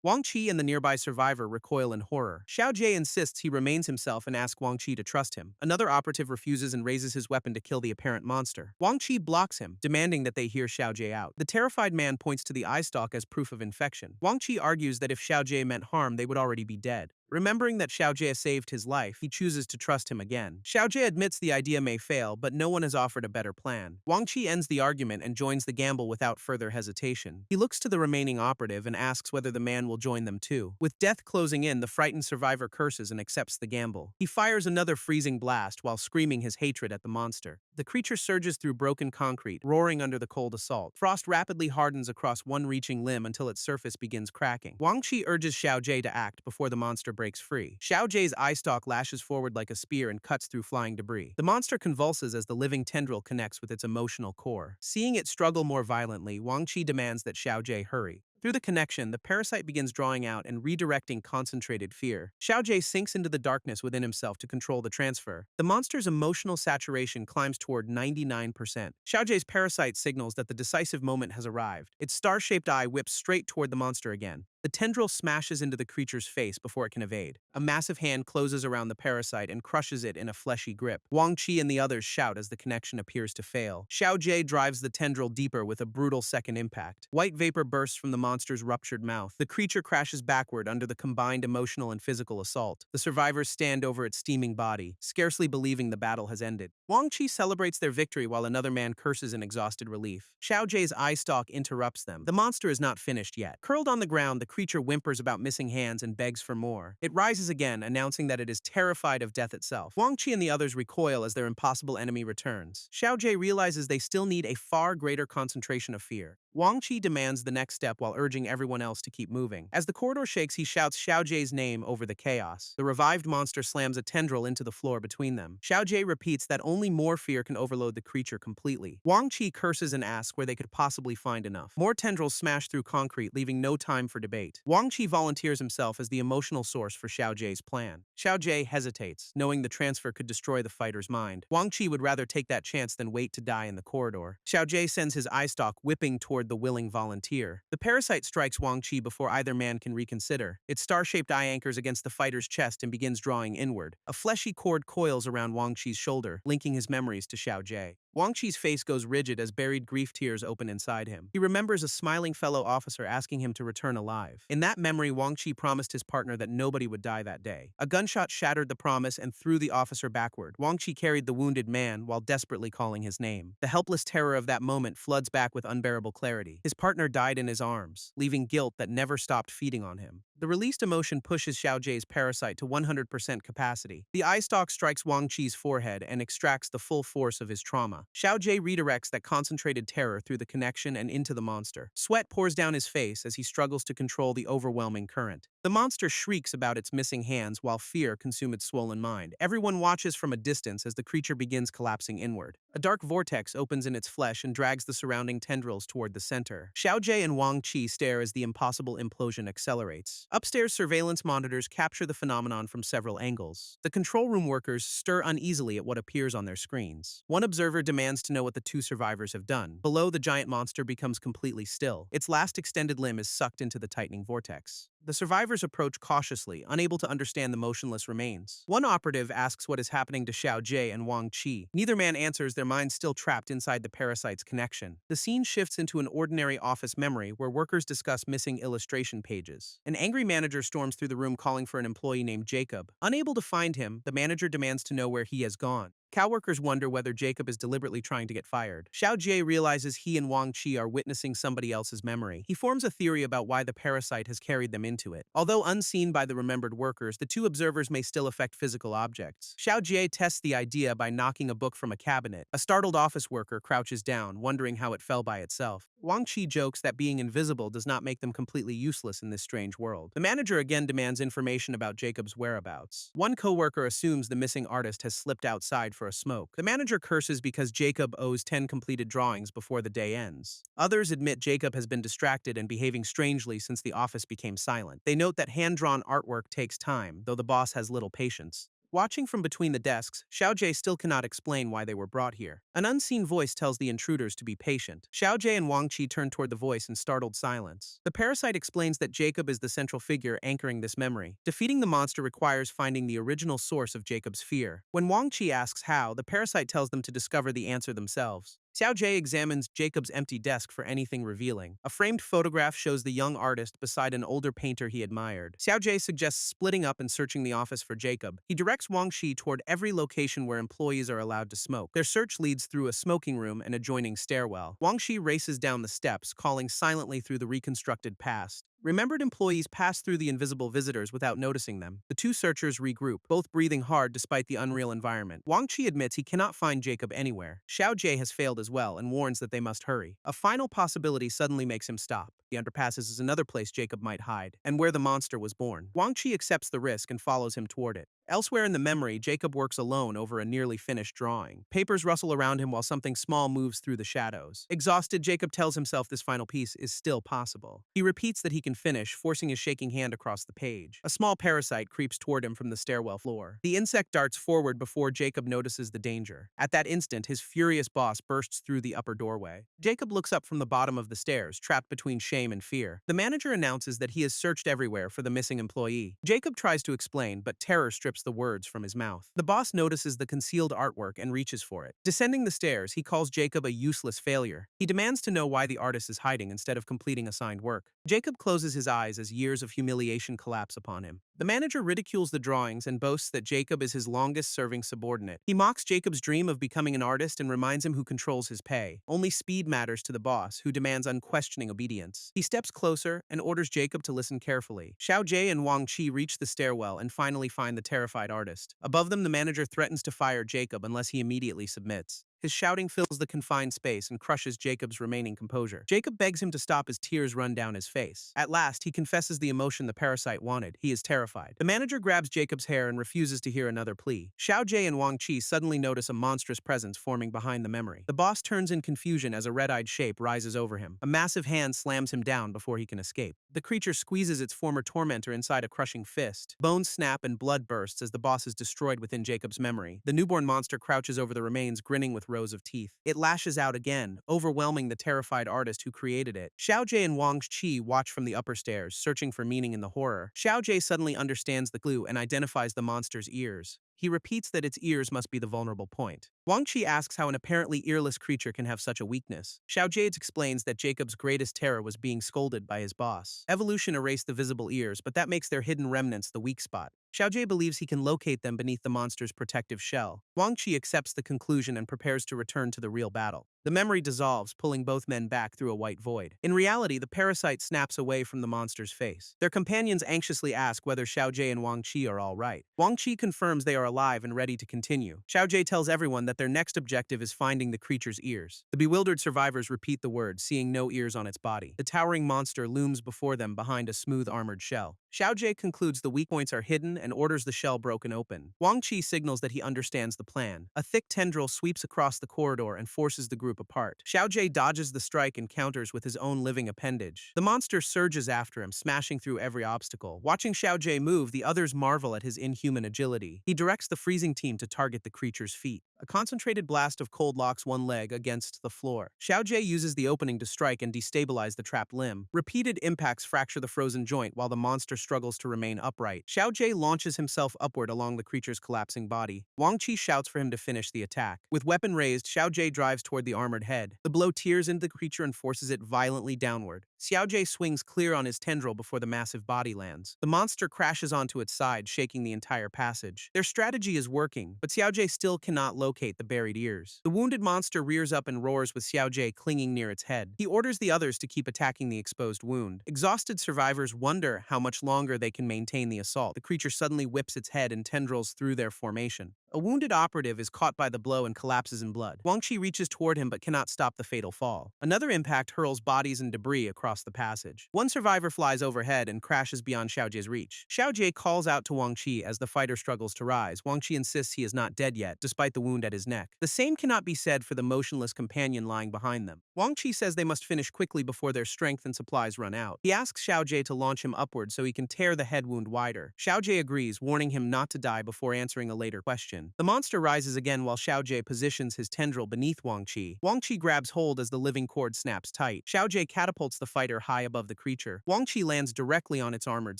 Speaker 1: Wang Chi and the nearby survivor recoil in horror. Xiao Jie insists he remains himself and asks Wang Chi to trust him. Another operative refuses and raises his weapon to kill the apparent monster. Wang Chi blocks him, demanding that they hear Xiao Jie out. The terrified man points to the eye stalk as proof of infection. Wang Chi argues that if Xiao Jie meant harm, they would already be dead. Remembering that Xiao Jie saved his life, he chooses to trust him again. Xiao Jie admits the idea may fail, but no one has offered a better plan. Wang Chi ends the argument and joins the gamble without further hesitation. He looks to the remaining operative and asks whether the man will join them too. With death closing in, the frightened survivor curses and accepts the gamble. He fires another freezing blast while screaming his hatred at the monster. The creature surges through broken concrete, roaring under the cold assault. Frost rapidly hardens across one reaching limb until its surface begins cracking. Wang Chi urges Xiao Jie to act before the monster breaks free. Xiao Jie's eye stalk lashes forward like a spear and cuts through flying debris. The monster convulses as the living tendril connects with its emotional core. Seeing it struggle more violently, Wang Chi demands that Xiao Jie hurry. Through the connection, the parasite begins drawing out and redirecting concentrated fear. Xiao Jie sinks into the darkness within himself to control the transfer. The monster's emotional saturation climbs toward 99%. Xiao Jie's parasite signals that the decisive moment has arrived. Its star-shaped eye whips straight toward the monster again. The tendril smashes into the creature's face before it can evade. A massive hand closes around the parasite and crushes it in a fleshy grip. Wang Chi and the others shout as the connection appears to fail. Xiao Jie drives the tendril deeper with a brutal second impact. White vapor bursts from the monster's ruptured mouth. The creature crashes backward under the combined emotional and physical assault. The survivors stand over its steaming body, scarcely believing the battle has ended. Wang Chi celebrates their victory while another man curses in exhausted relief. Xiao Jie's eye stalk interrupts them. The monster is not finished yet. Curled on the ground, the creature whimpers about missing hands and begs for more. It rises again, announcing that it is terrified of death itself. Wang Chi and the others recoil as their impossible enemy returns. Xiao Jie realizes they still need a far greater concentration of fear. Wang Chi demands the next step while urging everyone else to keep moving. As the corridor shakes, he shouts Xiao Jie's name over the chaos. The revived monster slams a tendril into the floor between them. Xiao Jie repeats that only more fear can overload the creature completely. Wang Chi curses and asks where they could possibly find enough. More tendrils smash through concrete, leaving no time for debate. Wang Chi volunteers himself as the emotional source for Xiao Jie's plan. Xiao Jie hesitates, knowing the transfer could destroy the fighter's mind. Wang Chi would rather take that chance than wait to die in the corridor. Xiao Jie sends his eye stalk whipping toward the willing volunteer. The parasite strikes Wang Chi before either man can reconsider. Its star-shaped eye anchors against the fighter's chest and begins drawing inward. A fleshy cord coils around Wang Chi's shoulder, linking his memories to Xiao Jie. Wang Chi's face goes rigid as buried grief tears open inside him. He remembers a smiling fellow officer asking him to return alive. In that memory, Wang Chi promised his partner that nobody would die that day. A gunshot shattered the promise and threw the officer backward. Wang Chi carried the wounded man while desperately calling his name. The helpless terror of that moment floods back with unbearable clarity. His partner died in his arms, leaving guilt that never stopped feeding on him. The released emotion pushes Xiao Jie's parasite to 100% capacity. The eye stalk strikes Wang Chi's forehead and extracts the full force of his trauma. Xiao Jie redirects that concentrated terror through the connection and into the monster. Sweat pours down his face as he struggles to control the overwhelming current. The monster shrieks about its missing hands while fear consumes its swollen mind. Everyone watches from a distance as the creature begins collapsing inward. A dark vortex opens in its flesh and drags the surrounding tendrils toward the center. Xiaojie and Wang Qi stare as the impossible implosion accelerates. Upstairs, surveillance monitors capture the phenomenon from several angles. The control room workers stir uneasily at what appears on their screens. One observer demands to know what the two survivors have done. Below, the giant monster becomes completely still. Its last extended limb is sucked into the tightening vortex. The survivors approach cautiously, unable to understand the motionless remains. One operative asks what is happening to Xiao Jie and Wang Qi. Neither man answers, their minds still trapped inside the parasite's connection. The scene shifts into an ordinary office memory where workers discuss missing illustration pages. An angry manager storms through the room calling for an employee named Jacob. Unable to find him, the manager demands to know where he has gone. Cowworkers wonder whether Jacob is deliberately trying to get fired. Xiao Jie realizes he and Wang Qi are witnessing somebody else's memory. He forms a theory about why the parasite has carried them into it. Although unseen by the remembered workers, the two observers may still affect physical objects. Xiao Jie tests the idea by knocking a book from a cabinet. A startled office worker crouches down, wondering how it fell by itself. Wang Qi jokes that being invisible does not make them completely useless in this strange world. The manager again demands information about Jacob's whereabouts. One coworker assumes the missing artist has slipped outside for a smoke. The manager curses because Jacob owes 10 completed drawings before the day ends. Others admit Jacob has been distracted and behaving strangely since the office became silent. They note that hand-drawn artwork takes time, though the boss has little patience. Watching from between the desks, Xiaojie still cannot explain why they were brought here. An unseen voice tells the intruders to be patient. Xiaojie and Wang Qi turn toward the voice in startled silence. The parasite explains that Jacob is the central figure anchoring this memory. Defeating the monster requires finding the original source of Jacob's fear. When Wang Qi asks how, the parasite tells them to discover the answer themselves. Xiao Jie examines Jacob's empty desk for anything revealing. A framed photograph shows the young artist beside an older painter he admired. Xiao Jie suggests splitting up and searching the office for Jacob. He directs Wang Qi toward every location where employees are allowed to smoke. Their search leads through a smoking room and adjoining stairwell. Wang Qi races down the steps, calling silently through the reconstructed past. Remembered employees pass through the invisible visitors without noticing them. The two searchers regroup, both breathing hard despite the unreal environment. Wang Qi admits he cannot find Jacob anywhere. Xiao Jie has failed as well and warns that they must hurry. A final possibility suddenly makes him stop. The underpasses is another place Jacob might hide, and where the monster was born. Wang Qi accepts the risk and follows him toward it. Elsewhere in the memory, Jacob works alone over a nearly finished drawing. Papers rustle around him while something small moves through the shadows. Exhausted, Jacob tells himself this final piece is still possible. He repeats that he can finish, forcing his shaking hand across the page. A small parasite creeps toward him from the stairwell floor. The insect darts forward before Jacob notices the danger. At that instant, his furious boss bursts through the upper doorway. Jacob looks up from the bottom of the stairs, trapped between shame and fear. The manager announces that he has searched everywhere for the missing employee. Jacob tries to explain, but terror strips the words from his mouth. The boss notices the concealed artwork and reaches for it. Descending the stairs, he calls Jacob a useless failure. He demands to know why the artist is hiding instead of completing assigned work. Jacob closes his eyes as years of humiliation collapse upon him. The manager ridicules the drawings and boasts that Jacob is his longest-serving subordinate. He mocks Jacob's dream of becoming an artist and reminds him who controls his pay. Only speed matters to the boss, who demands unquestioning obedience. He steps closer and orders Jacob to listen carefully. Xiao Jie and Wang Qi reach the stairwell and finally find the terrified artist. Above them, the manager threatens to fire Jacob unless he immediately submits. His shouting fills the confined space and crushes Jacob's remaining composure. Jacob begs him to stop as tears run down his face. At last, he confesses the emotion the parasite wanted. He is terrified. The manager grabs Jacob's hair and refuses to hear another plea. Xiao Jie and Wang Qi suddenly notice a monstrous presence forming behind the memory. The boss turns in confusion as a red-eyed shape rises over him. A massive hand slams him down before he can escape. The creature squeezes its former tormentor inside a crushing fist. Bones snap and blood bursts as the boss is destroyed within Jacob's memory. The newborn monster crouches over the remains, grinning with rows of teeth. It lashes out again, overwhelming the terrified artist who created it. Xiao Jie and Wang Qi watch from the upper stairs, searching for meaning in the horror. Xiao Jie suddenly understands the clue and identifies the monster's ears. He repeats that its ears must be the vulnerable point. Wang Qi asks how an apparently earless creature can have such a weakness. Xiao Jie explains that Jacob's greatest terror was being scolded by his boss. Evolution erased the visible ears, but that makes their hidden remnants the weak spot. Xiao Jie believes he can locate them beneath the monster's protective shell. Wang Qi accepts the conclusion and prepares to return to the real battle. The memory dissolves, pulling both men back through a white void. In reality, the parasite snaps away from the monster's face. Their companions anxiously ask whether Xiao Jie and Wang Qi are all right. Wang Qi confirms they are alive and ready to continue. Xiao Jie tells everyone that their next objective is finding the creature's ears. The bewildered survivors repeat the word, seeing no ears on its body. The towering monster looms before them behind a smooth armored shell. Xiaojie concludes the weak points are hidden and orders the shell broken open. Wang Qi signals that he understands the plan. A thick tendril sweeps across the corridor and forces the group apart. Xiaojie dodges the strike and counters with his own living appendage. The monster surges after him, smashing through every obstacle. Watching Xiaojie move, the others marvel at his inhuman agility. He directs the freezing team to target the creature's feet. A concentrated blast of cold locks one leg against the floor. Xiaojie uses the opening to strike and destabilize the trapped limb. Repeated impacts fracture the frozen joint while the monster struggles to remain upright. Xiaojie launches himself upward along the creature's collapsing body. Wang Qi shouts for him to finish the attack. With weapon raised, Xiaojie drives toward the armored head. The blow tears into the creature and forces it violently downward. Xiaojie swings clear on his tendril before the massive body lands. The monster crashes onto its side, shaking the entire passage. Their strategy is working, but Xiaojie still cannot locate the buried ears. The wounded monster rears up and roars with Xiaojie clinging near its head. He orders the others to keep attacking the exposed wound. Exhausted survivors wonder how much longer they can maintain the assault. The creature suddenly whips its head and tendrils through their formation. A wounded operative is caught by the blow and collapses in blood. Wang Qi reaches toward him but cannot stop the fatal fall. Another impact hurls bodies and debris across the passage. One survivor flies overhead and crashes beyond Xiaojie's reach. Xiaojie calls out to Wang Qi as the fighter struggles to rise. Wang Qi insists he is not dead yet, despite the wound at his neck. The same cannot be said for the motionless companion lying behind them. Wang Qi says they must finish quickly before their strength and supplies run out. He asks Xiaojie to launch him upward so he can tear the head wound wider. Xiaojie agrees, warning him not to die before answering a later question. The monster rises again while Xiaojie positions his tendril beneath Wang Qi. Wang Qi grabs hold as the living cord snaps tight. Xiaojie catapults the fighter high above the creature. Wang Qi lands directly on its armored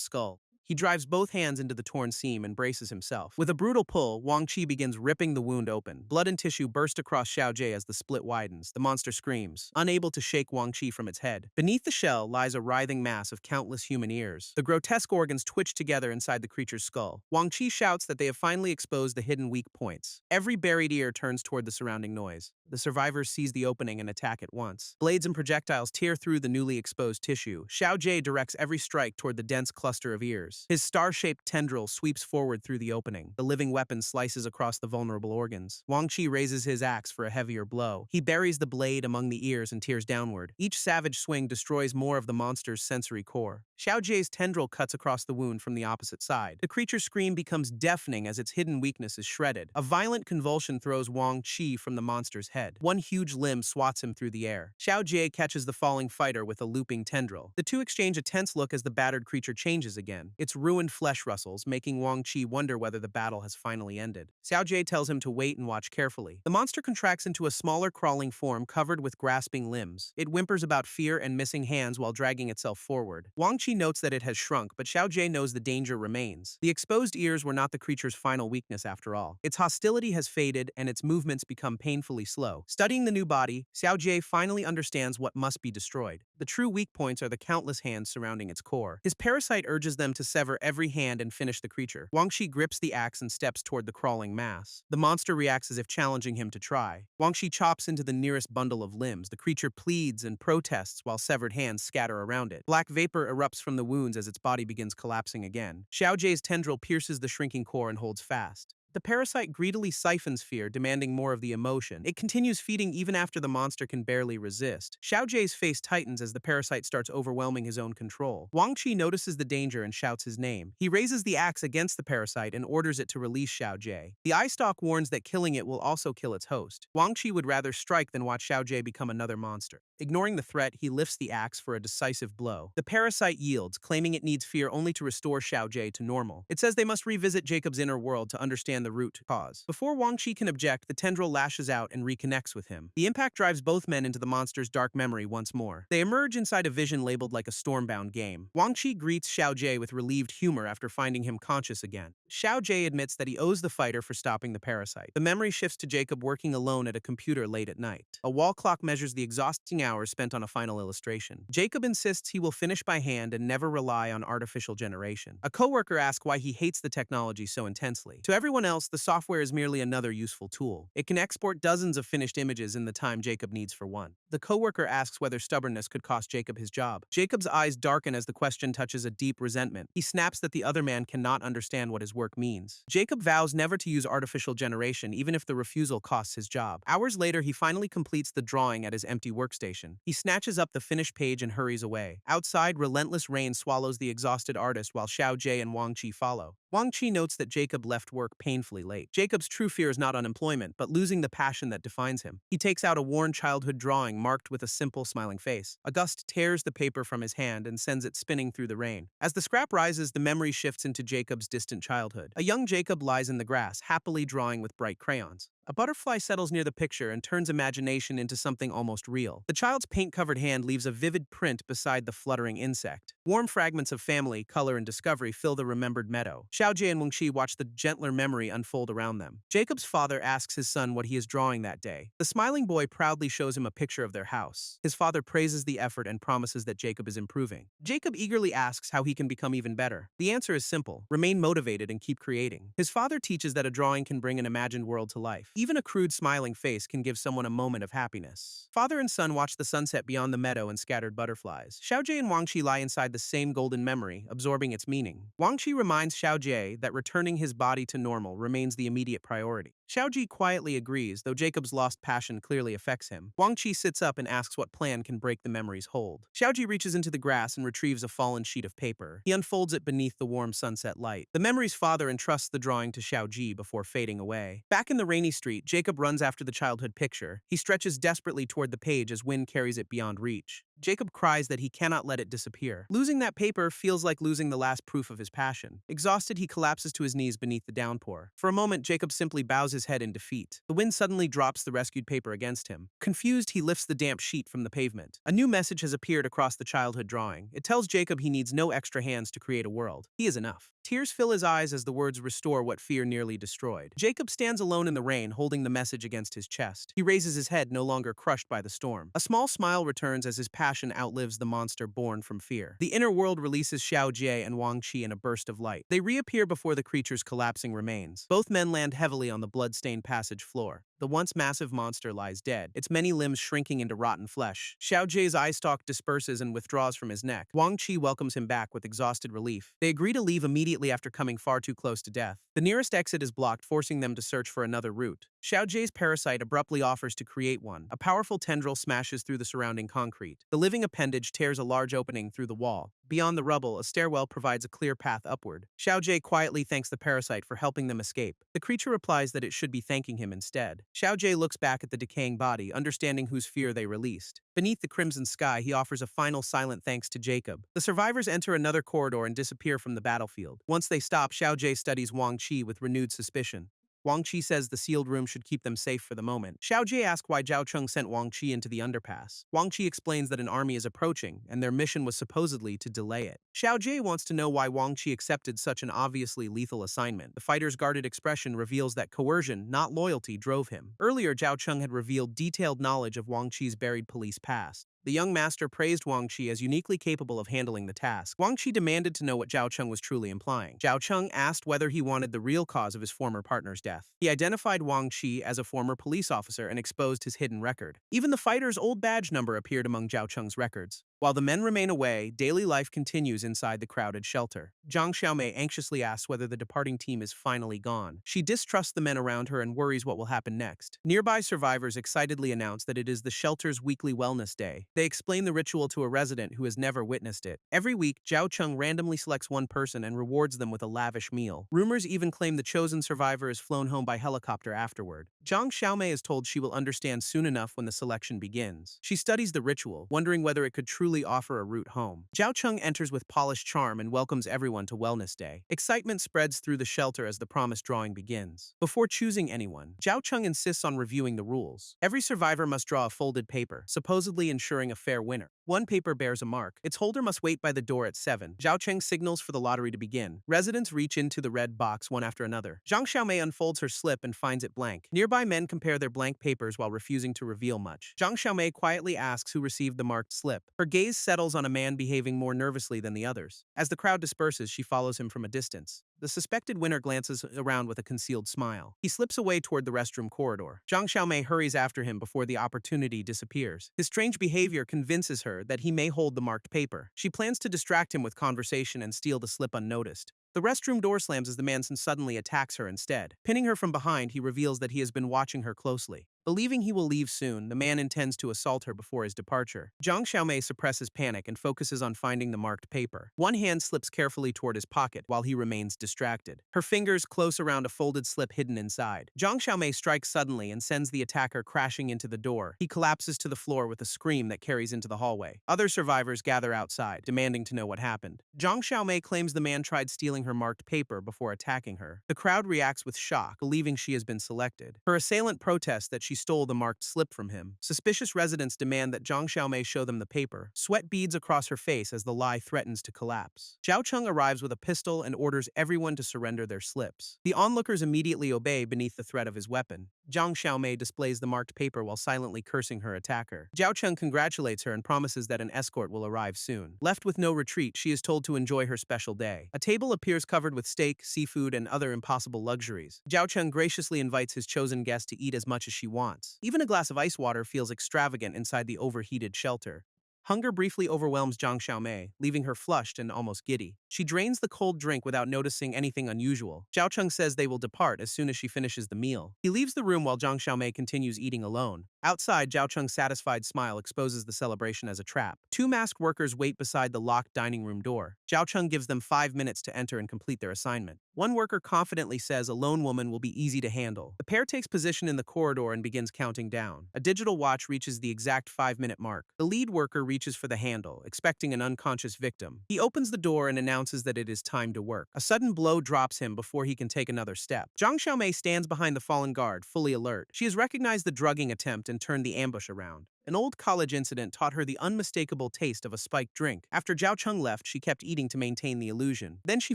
Speaker 1: skull. He drives both hands into the torn seam and braces himself. With a brutal pull, Wang Qi begins ripping the wound open. Blood and tissue burst across Xiaojie as the split widens. The monster screams, unable to shake Wang Qi from its head. Beneath the shell lies a writhing mass of countless human ears. The grotesque organs twitch together inside the creature's skull. Wang Qi shouts that they have finally exposed the hidden weak points. Every buried ear turns toward the surrounding noise. The survivors seize the opening and attack at once. Blades and projectiles tear through the newly exposed tissue. Xiaojie directs every strike toward the dense cluster of ears. His star-shaped tendril sweeps forward through the opening. The living weapon slices across the vulnerable organs. Wang Qi raises his axe for a heavier blow. He buries the blade among the ears and tears downward. Each savage swing destroys more of the monster's sensory core. Xiaojie's tendril cuts across the wound from the opposite side. The creature's scream becomes deafening as its hidden weakness is shredded. A violent convulsion throws Wang Qi from the monster's head. One huge limb swats him through the air. Xiaojie catches the falling fighter with a looping tendril. The two exchange a tense look as the battered creature changes again. Its ruined flesh rustles, making Wang Qi wonder whether the battle has finally ended. Xiaojie tells him to wait and watch carefully. The monster contracts into a smaller crawling form covered with grasping limbs. It whimpers about fear and missing hands while dragging itself forward. Wang Qi notes that it has shrunk, but Xiaojie knows the danger remains. The exposed ears were not the creature's final weakness after all. Its hostility has faded and its movements become painfully slow. Studying the new body, Xiaojie finally understands what must be destroyed. The true weak points are the countless hands surrounding its core. His parasite urges them to sever every hand and finish the creature. Wang Qi grips the axe and steps toward the crawling mass. The monster reacts as if challenging him to try. Wang Qi chops into the nearest bundle of limbs. The creature pleads and protests while severed hands scatter around it. Black vapor erupts from the wounds as its body begins collapsing again. Xiaojie's tendril pierces the shrinking core and holds fast. The parasite greedily siphons fear, demanding more of the emotion. It continues feeding even after the monster can barely resist. Xiaojie's face tightens as the parasite starts overwhelming his own control. Wang Qi notices the danger and shouts his name. He raises the axe against the parasite and orders it to release Xiaojie. The eye stalk warns that killing it will also kill its host. Wang Qi would rather strike than watch Xiaojie become another monster. Ignoring the threat, he lifts the axe for a decisive blow. The parasite yields, claiming it needs fear only to restore Xiaojie to normal. It says they must revisit Jacob's inner world to understand the root cause. Before Wang Qi can object, the tendril lashes out and reconnects with him. The impact drives both men into the monster's dark memory once more. They emerge inside a vision labeled like a stormbound game. Wang Qi greets Xiaojie with relieved humor after finding him conscious again. Xiaojie admits that he owes the fighter for stopping the parasite. The memory shifts to Jacob working alone at a computer late at night. A wall clock measures the exhausting hours spent on a final illustration. Jacob insists he will finish by hand and never rely on artificial generation. A coworker asks why he hates the technology so intensely. To everyone else, else, the software is merely another useful tool. It can export dozens of finished images in the time Jacob needs for one. The coworker asks whether stubbornness could cost Jacob his job. Jacob's eyes darken as the question touches a deep resentment. He snaps that the other man cannot understand what his work means. Jacob vows never to use artificial generation even if the refusal costs his job. Hours later, he finally completes the drawing at his empty workstation. He snatches up the finished page and hurries away. Outside, relentless rain swallows the exhausted artist while Xiao Jie and Wang Qi follow. Wang Qi notes that Jacob left work painfully late. Jacob's true fear is not unemployment, but losing the passion that defines him. He takes out a worn childhood drawing marked with a simple smiling face. A gust tears the paper from his hand and sends it spinning through the rain. As the scrap rises, the memory shifts into Jacob's distant childhood. A young Jacob lies in the grass, happily drawing with bright crayons. A butterfly settles near the picture and turns imagination into something almost real. The child's paint-covered hand leaves a vivid print beside the fluttering insect. Warm fragments of family, color, and discovery fill the remembered meadow. Xiao Jie and Wang Qi watch the gentler memory unfold around them. Jacob's father asks his son what he is drawing that day. The smiling boy proudly shows him a picture of their house. His father praises the effort and promises that Jacob is improving. Jacob eagerly asks how he can become even better. The answer is simple: remain motivated and keep creating. His father teaches that a drawing can bring an imagined world to life. Even a crude smiling face can give someone a moment of happiness. Father and son watch the sunset beyond the meadow and scattered butterflies. Xiao Jie and Wang Qi lie inside the same golden memory, absorbing its meaning. Wang Qi reminds Xiao Jie that returning his body to normal remains the immediate priority. Xiao Jie quietly agrees, though Jacob's lost passion clearly affects him. Wang Qi sits up and asks what plan can break the memory's hold. Xiao Jie reaches into the grass and retrieves a fallen sheet of paper. He unfolds it beneath the warm sunset light. The memory's father entrusts the drawing to Xiao Jie before fading away. Back in the rainy street, Jacob runs after the childhood picture. He stretches desperately toward the page as wind carries it beyond reach. Jacob cries that he cannot let it disappear. Losing that paper feels like losing the last proof of his passion. Exhausted, he collapses to his knees beneath the downpour. For a moment, Jacob simply bows his head in defeat. The wind suddenly drops the rescued paper against him. Confused, he lifts the damp sheet from the pavement. A new message has appeared across the childhood drawing. It tells Jacob he needs no extra hands to create a world. He is enough. Tears fill his eyes as the words restore what fear nearly destroyed. Jacob stands alone in the rain, holding the message against his chest. He raises his head, no longer crushed by the storm. A small smile returns as his passion outlives the monster born from fear. The inner world releases Xiao Jie and Wang Qi in a burst of light. They reappear before the creature's collapsing remains. Both men land heavily on the blood-stained passage floor. The once massive monster lies dead, its many limbs shrinking into rotten flesh. Xiao Jie's eye stalk disperses and withdraws from his neck. Wang Qi welcomes him back with exhausted relief. They agree to leave immediately after coming far too close to death. The nearest exit is blocked, forcing them to search for another route. Xiao Jie's parasite abruptly offers to create one. A powerful tendril smashes through the surrounding concrete. The living appendage tears a large opening through the wall. Beyond the rubble, a stairwell provides a clear path upward. Xiao Jie quietly thanks the parasite for helping them escape. The creature replies that it should be thanking him instead. Xiao Jie looks back at the decaying body, understanding whose fear they released. Beneath the crimson sky, he offers a final silent thanks to Jacob. The survivors enter another corridor and disappear from the battlefield. Once they stop, Xiao Jie studies Wang Qi with renewed suspicion. Wang Qi says the sealed room should keep them safe for the moment. Xiao Jie asks why Zhao Cheng sent Wang Qi into the underpass. Wang Qi explains that an army is approaching, and their mission was supposedly to delay it. Xiao Jie wants to know why Wang Qi accepted such an obviously lethal assignment. The fighter's guarded expression reveals that coercion, not loyalty, drove him. Earlier, Zhao Cheng had revealed detailed knowledge of Wang Qi's buried police past. The young master praised Wang Qi as uniquely capable of handling the task. Wang Qi demanded to know what Zhao Cheng was truly implying. Zhao Cheng asked whether he wanted the real cause of his former partner's death. He identified Wang Qi as a former police officer and exposed his hidden record. Even the fighter's old badge number appeared among Zhao Cheng's records. While the men remain away, daily life continues inside the crowded shelter. Zhang Xiaomei anxiously asks whether the departing team is finally gone. She distrusts the men around her and worries what will happen next. Nearby survivors excitedly announce that it is the shelter's weekly wellness day. They explain the ritual to a resident who has never witnessed it. Every week, Zhao Cheng randomly selects one person and rewards them with a lavish meal. Rumors even claim the chosen survivor is flown home by helicopter afterward. Zhang Xiaomei is told she will understand soon enough when the selection begins. She studies the ritual, wondering whether it could truly offer a route home. Zhao Cheng enters with polished charm and welcomes everyone to Wellness Day. Excitement spreads through the shelter as the promised drawing begins. Before choosing anyone, Zhao Cheng insists on reviewing the rules. Every survivor must draw a folded paper, supposedly ensuring a fair winner. One paper bears a mark. Its holder must wait by the door at 7. Zhao Cheng signals for the lottery to begin. Residents reach into the red box one after another. Zhang Xiaomei unfolds her slip and finds it blank. Nearby men compare their blank papers while refusing to reveal much. Zhang Xiaomei quietly asks who received the marked slip. Her gaze gaze settles on a man behaving more nervously than the others. As the crowd disperses, she follows him from a distance. The suspected winner glances around with a concealed smile. He slips away toward the restroom corridor. Zhang Xiaomei hurries after him before the opportunity disappears. His strange behavior convinces her that he may hold the marked paper. She plans to distract him with conversation and steal the slip unnoticed. The restroom door slams as the man suddenly attacks her instead. Pinning her from behind, he reveals that he has been watching her closely. Believing he will leave soon, the man intends to assault her before his departure. Zhang Xiaomei suppresses panic and focuses on finding the marked paper. One hand slips carefully toward his pocket while he remains distracted. Her fingers close around a folded slip hidden inside. Zhang Xiaomei strikes suddenly and sends the attacker crashing into the door. He collapses to the floor with a scream that carries into the hallway. Other survivors gather outside, demanding to know what happened. Zhang Xiaomei claims the man tried stealing her marked paper before attacking her. The crowd reacts with shock, believing she has been selected. Her assailant protests that she stole the marked slip from him. Suspicious residents demand that Zhang Xiaomei show them the paper. Sweat beads across her face as the lie threatens to collapse. Zhao Cheng arrives with a pistol and orders everyone to surrender their slips. The onlookers immediately obey beneath the threat of his weapon. Zhang Xiaomei displays the marked paper while silently cursing her attacker. Zhao Cheng congratulates her and promises that an escort will arrive soon. Left with no retreat, she is told to enjoy her special day. A table appears covered with steak, seafood, and other impossible luxuries. Zhao Cheng graciously invites his chosen guest to eat as much as she wants. Even a glass of ice water feels extravagant inside the overheated shelter. Hunger briefly overwhelms Zhang Xiaomei, leaving her flushed and almost giddy. She drains the cold drink without noticing anything unusual. Zhao Cheng says they will depart as soon as she finishes the meal. He leaves the room while Zhang Xiaomei continues eating alone. Outside, Zhao Cheng's satisfied smile exposes the celebration as a trap. Two masked workers wait beside the locked dining room door. Zhao Cheng gives them 5 minutes to enter and complete their assignment. One worker confidently says a lone woman will be easy to handle. The pair takes position in the corridor and begins counting down. A digital watch reaches the exact 5-minute mark. The lead worker reaches for the handle, expecting an unconscious victim. He opens the door and announces that it is time to work. A sudden blow drops him before he can take another step. Zhang Xiaomei stands behind the fallen guard, fully alert. She has recognized the drugging attempt and turned the ambush around. An old college incident taught her the unmistakable taste of a spiked drink. After Zhao Cheng left, she kept eating to maintain the illusion. Then she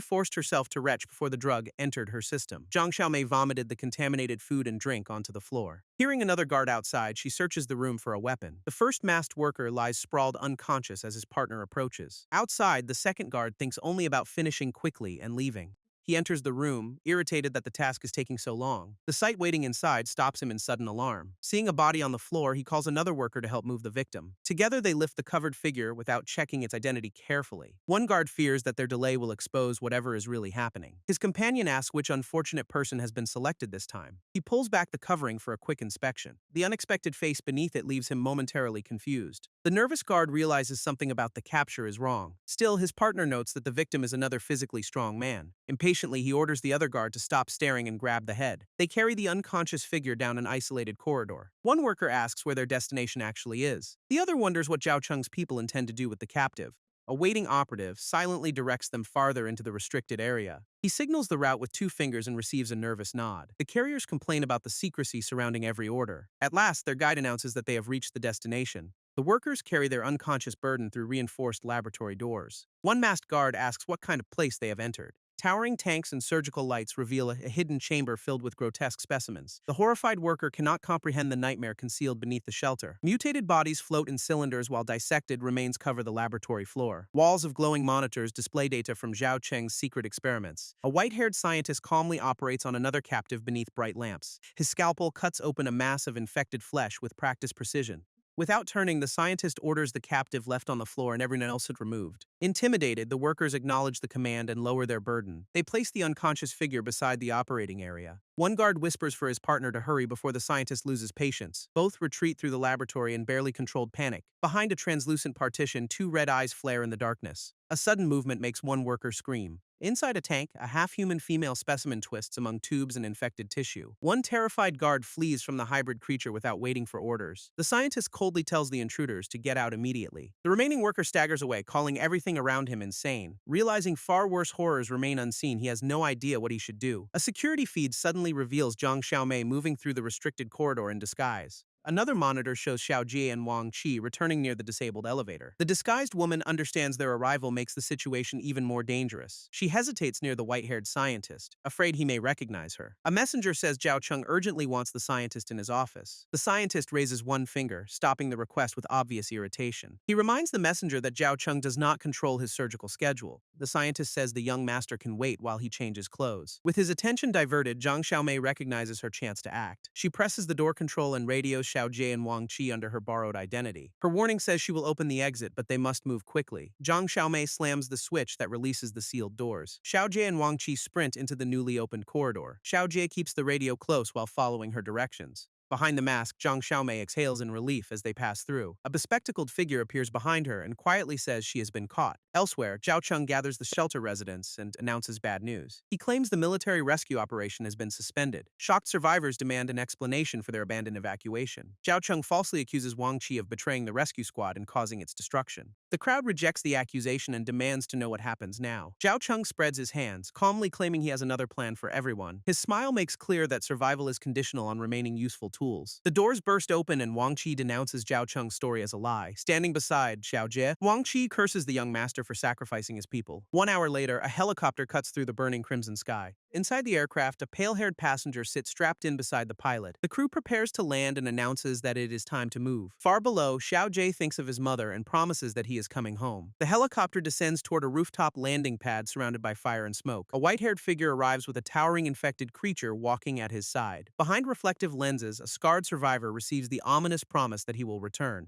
Speaker 1: forced herself to retch before the drug entered her system. Zhang Xiaomei vomited the contaminated food and drink onto the floor. Hearing another guard outside, she searches the room for a weapon. The first masked worker lies sprawled unconscious as his partner approaches. Outside, the second guard thinks only about finishing quickly and leaving. He enters the room, irritated that the task is taking so long. The sight waiting inside stops him in sudden alarm. Seeing a body on the floor, he calls another worker to help move the victim. Together, they lift the covered figure without checking its identity carefully. One guard fears that their delay will expose whatever is really happening. His companion asks which unfortunate person has been selected this time. He pulls back the covering for a quick inspection. The unexpected face beneath it leaves him momentarily confused. The nervous guard realizes something about the capture is wrong. Still, his partner notes that the victim is another physically strong man. Impatiently, he orders the other guard to stop staring and grab the head. They carry the unconscious figure down an isolated corridor. One worker asks where their destination actually is. The other wonders what Zhao Cheng's people intend to do with the captive. A waiting operative silently directs them farther into the restricted area. He signals the route with 2 fingers and receives a nervous nod. The carriers complain about the secrecy surrounding every order. At last, their guide announces that they have reached the destination. The workers carry their unconscious burden through reinforced laboratory doors. One masked guard asks what kind of place they have entered. Towering tanks and surgical lights reveal a hidden chamber filled with grotesque specimens. The horrified worker cannot comprehend the nightmare concealed beneath the shelter. Mutated bodies float in cylinders while dissected remains cover the laboratory floor. Walls of glowing monitors display data from Zhao Cheng's secret experiments. A white-haired scientist calmly operates on another captive beneath bright lamps. His scalpel cuts open a mass of infected flesh with practiced precision. Without turning, the scientist orders the captive left on the floor and everyone else removed. Intimidated, the workers acknowledge the command and lower their burden. They place the unconscious figure beside the operating area. One guard whispers for his partner to hurry before the scientist loses patience. Both retreat through the laboratory in barely controlled panic. Behind a translucent partition, 2 red eyes flare in the darkness. A sudden movement makes one worker scream. Inside a tank, a half-human female specimen twists among tubes and infected tissue. One terrified guard flees from the hybrid creature without waiting for orders. The scientist coldly tells the intruders to get out immediately. The remaining worker staggers away, calling everything around him insane. Realizing far worse horrors remain unseen, he has no idea what he should do. A security feed suddenly reveals Zhang Xiaomei moving through the restricted corridor in disguise. Another monitor shows Xiao Jie and Wang Qi returning near the disabled elevator. The disguised woman understands their arrival makes the situation even more dangerous. She hesitates near the white-haired scientist, afraid he may recognize her. A messenger says Zhao Cheng urgently wants the scientist in his office. The scientist raises one finger, stopping the request with obvious irritation. He reminds the messenger that Zhao Cheng does not control his surgical schedule. The scientist says the young master can wait while he changes clothes. With his attention diverted, Zhang Xiaomei recognizes her chance to act. She presses the door control and radios Xiao Jie and Wang Qi under her borrowed identity. Her warning says she will open the exit, but they must move quickly. Zhang Xiaomei slams the switch that releases the sealed doors. Xiao Jie and Wang Qi sprint into the newly opened corridor. Xiao Jie keeps the radio close while following her directions. Behind the mask, Zhang Xiaomei exhales in relief as they pass through. A bespectacled figure appears behind her and quietly says she has been caught. Elsewhere, Zhao Cheng gathers the shelter residents and announces bad news. He claims the military rescue operation has been suspended. Shocked survivors demand an explanation for their abandoned evacuation. Zhao Cheng falsely accuses Wang Qi of betraying the rescue squad and causing its destruction. The crowd rejects the accusation and demands to know what happens now. Zhao Cheng spreads his hands, calmly claiming he has another plan for everyone. His smile makes clear that survival is conditional on remaining useful tools. The doors burst open and Wang Qi denounces Zhao Cheng's story as a lie. Standing beside Xiao Jie, Wang Qi curses the young master for sacrificing his people. 1 hour later, a helicopter cuts through the burning crimson sky. Inside the aircraft, a pale-haired passenger sits strapped in beside the pilot. The crew prepares to land and announces that it is time to move. Far below, Xiao Jie thinks of his mother and promises that he is coming home. The helicopter descends toward a rooftop landing pad surrounded by fire and smoke. A white-haired figure arrives with a towering infected creature walking at his side. Behind reflective lenses, a scarred survivor receives the ominous promise that he will return.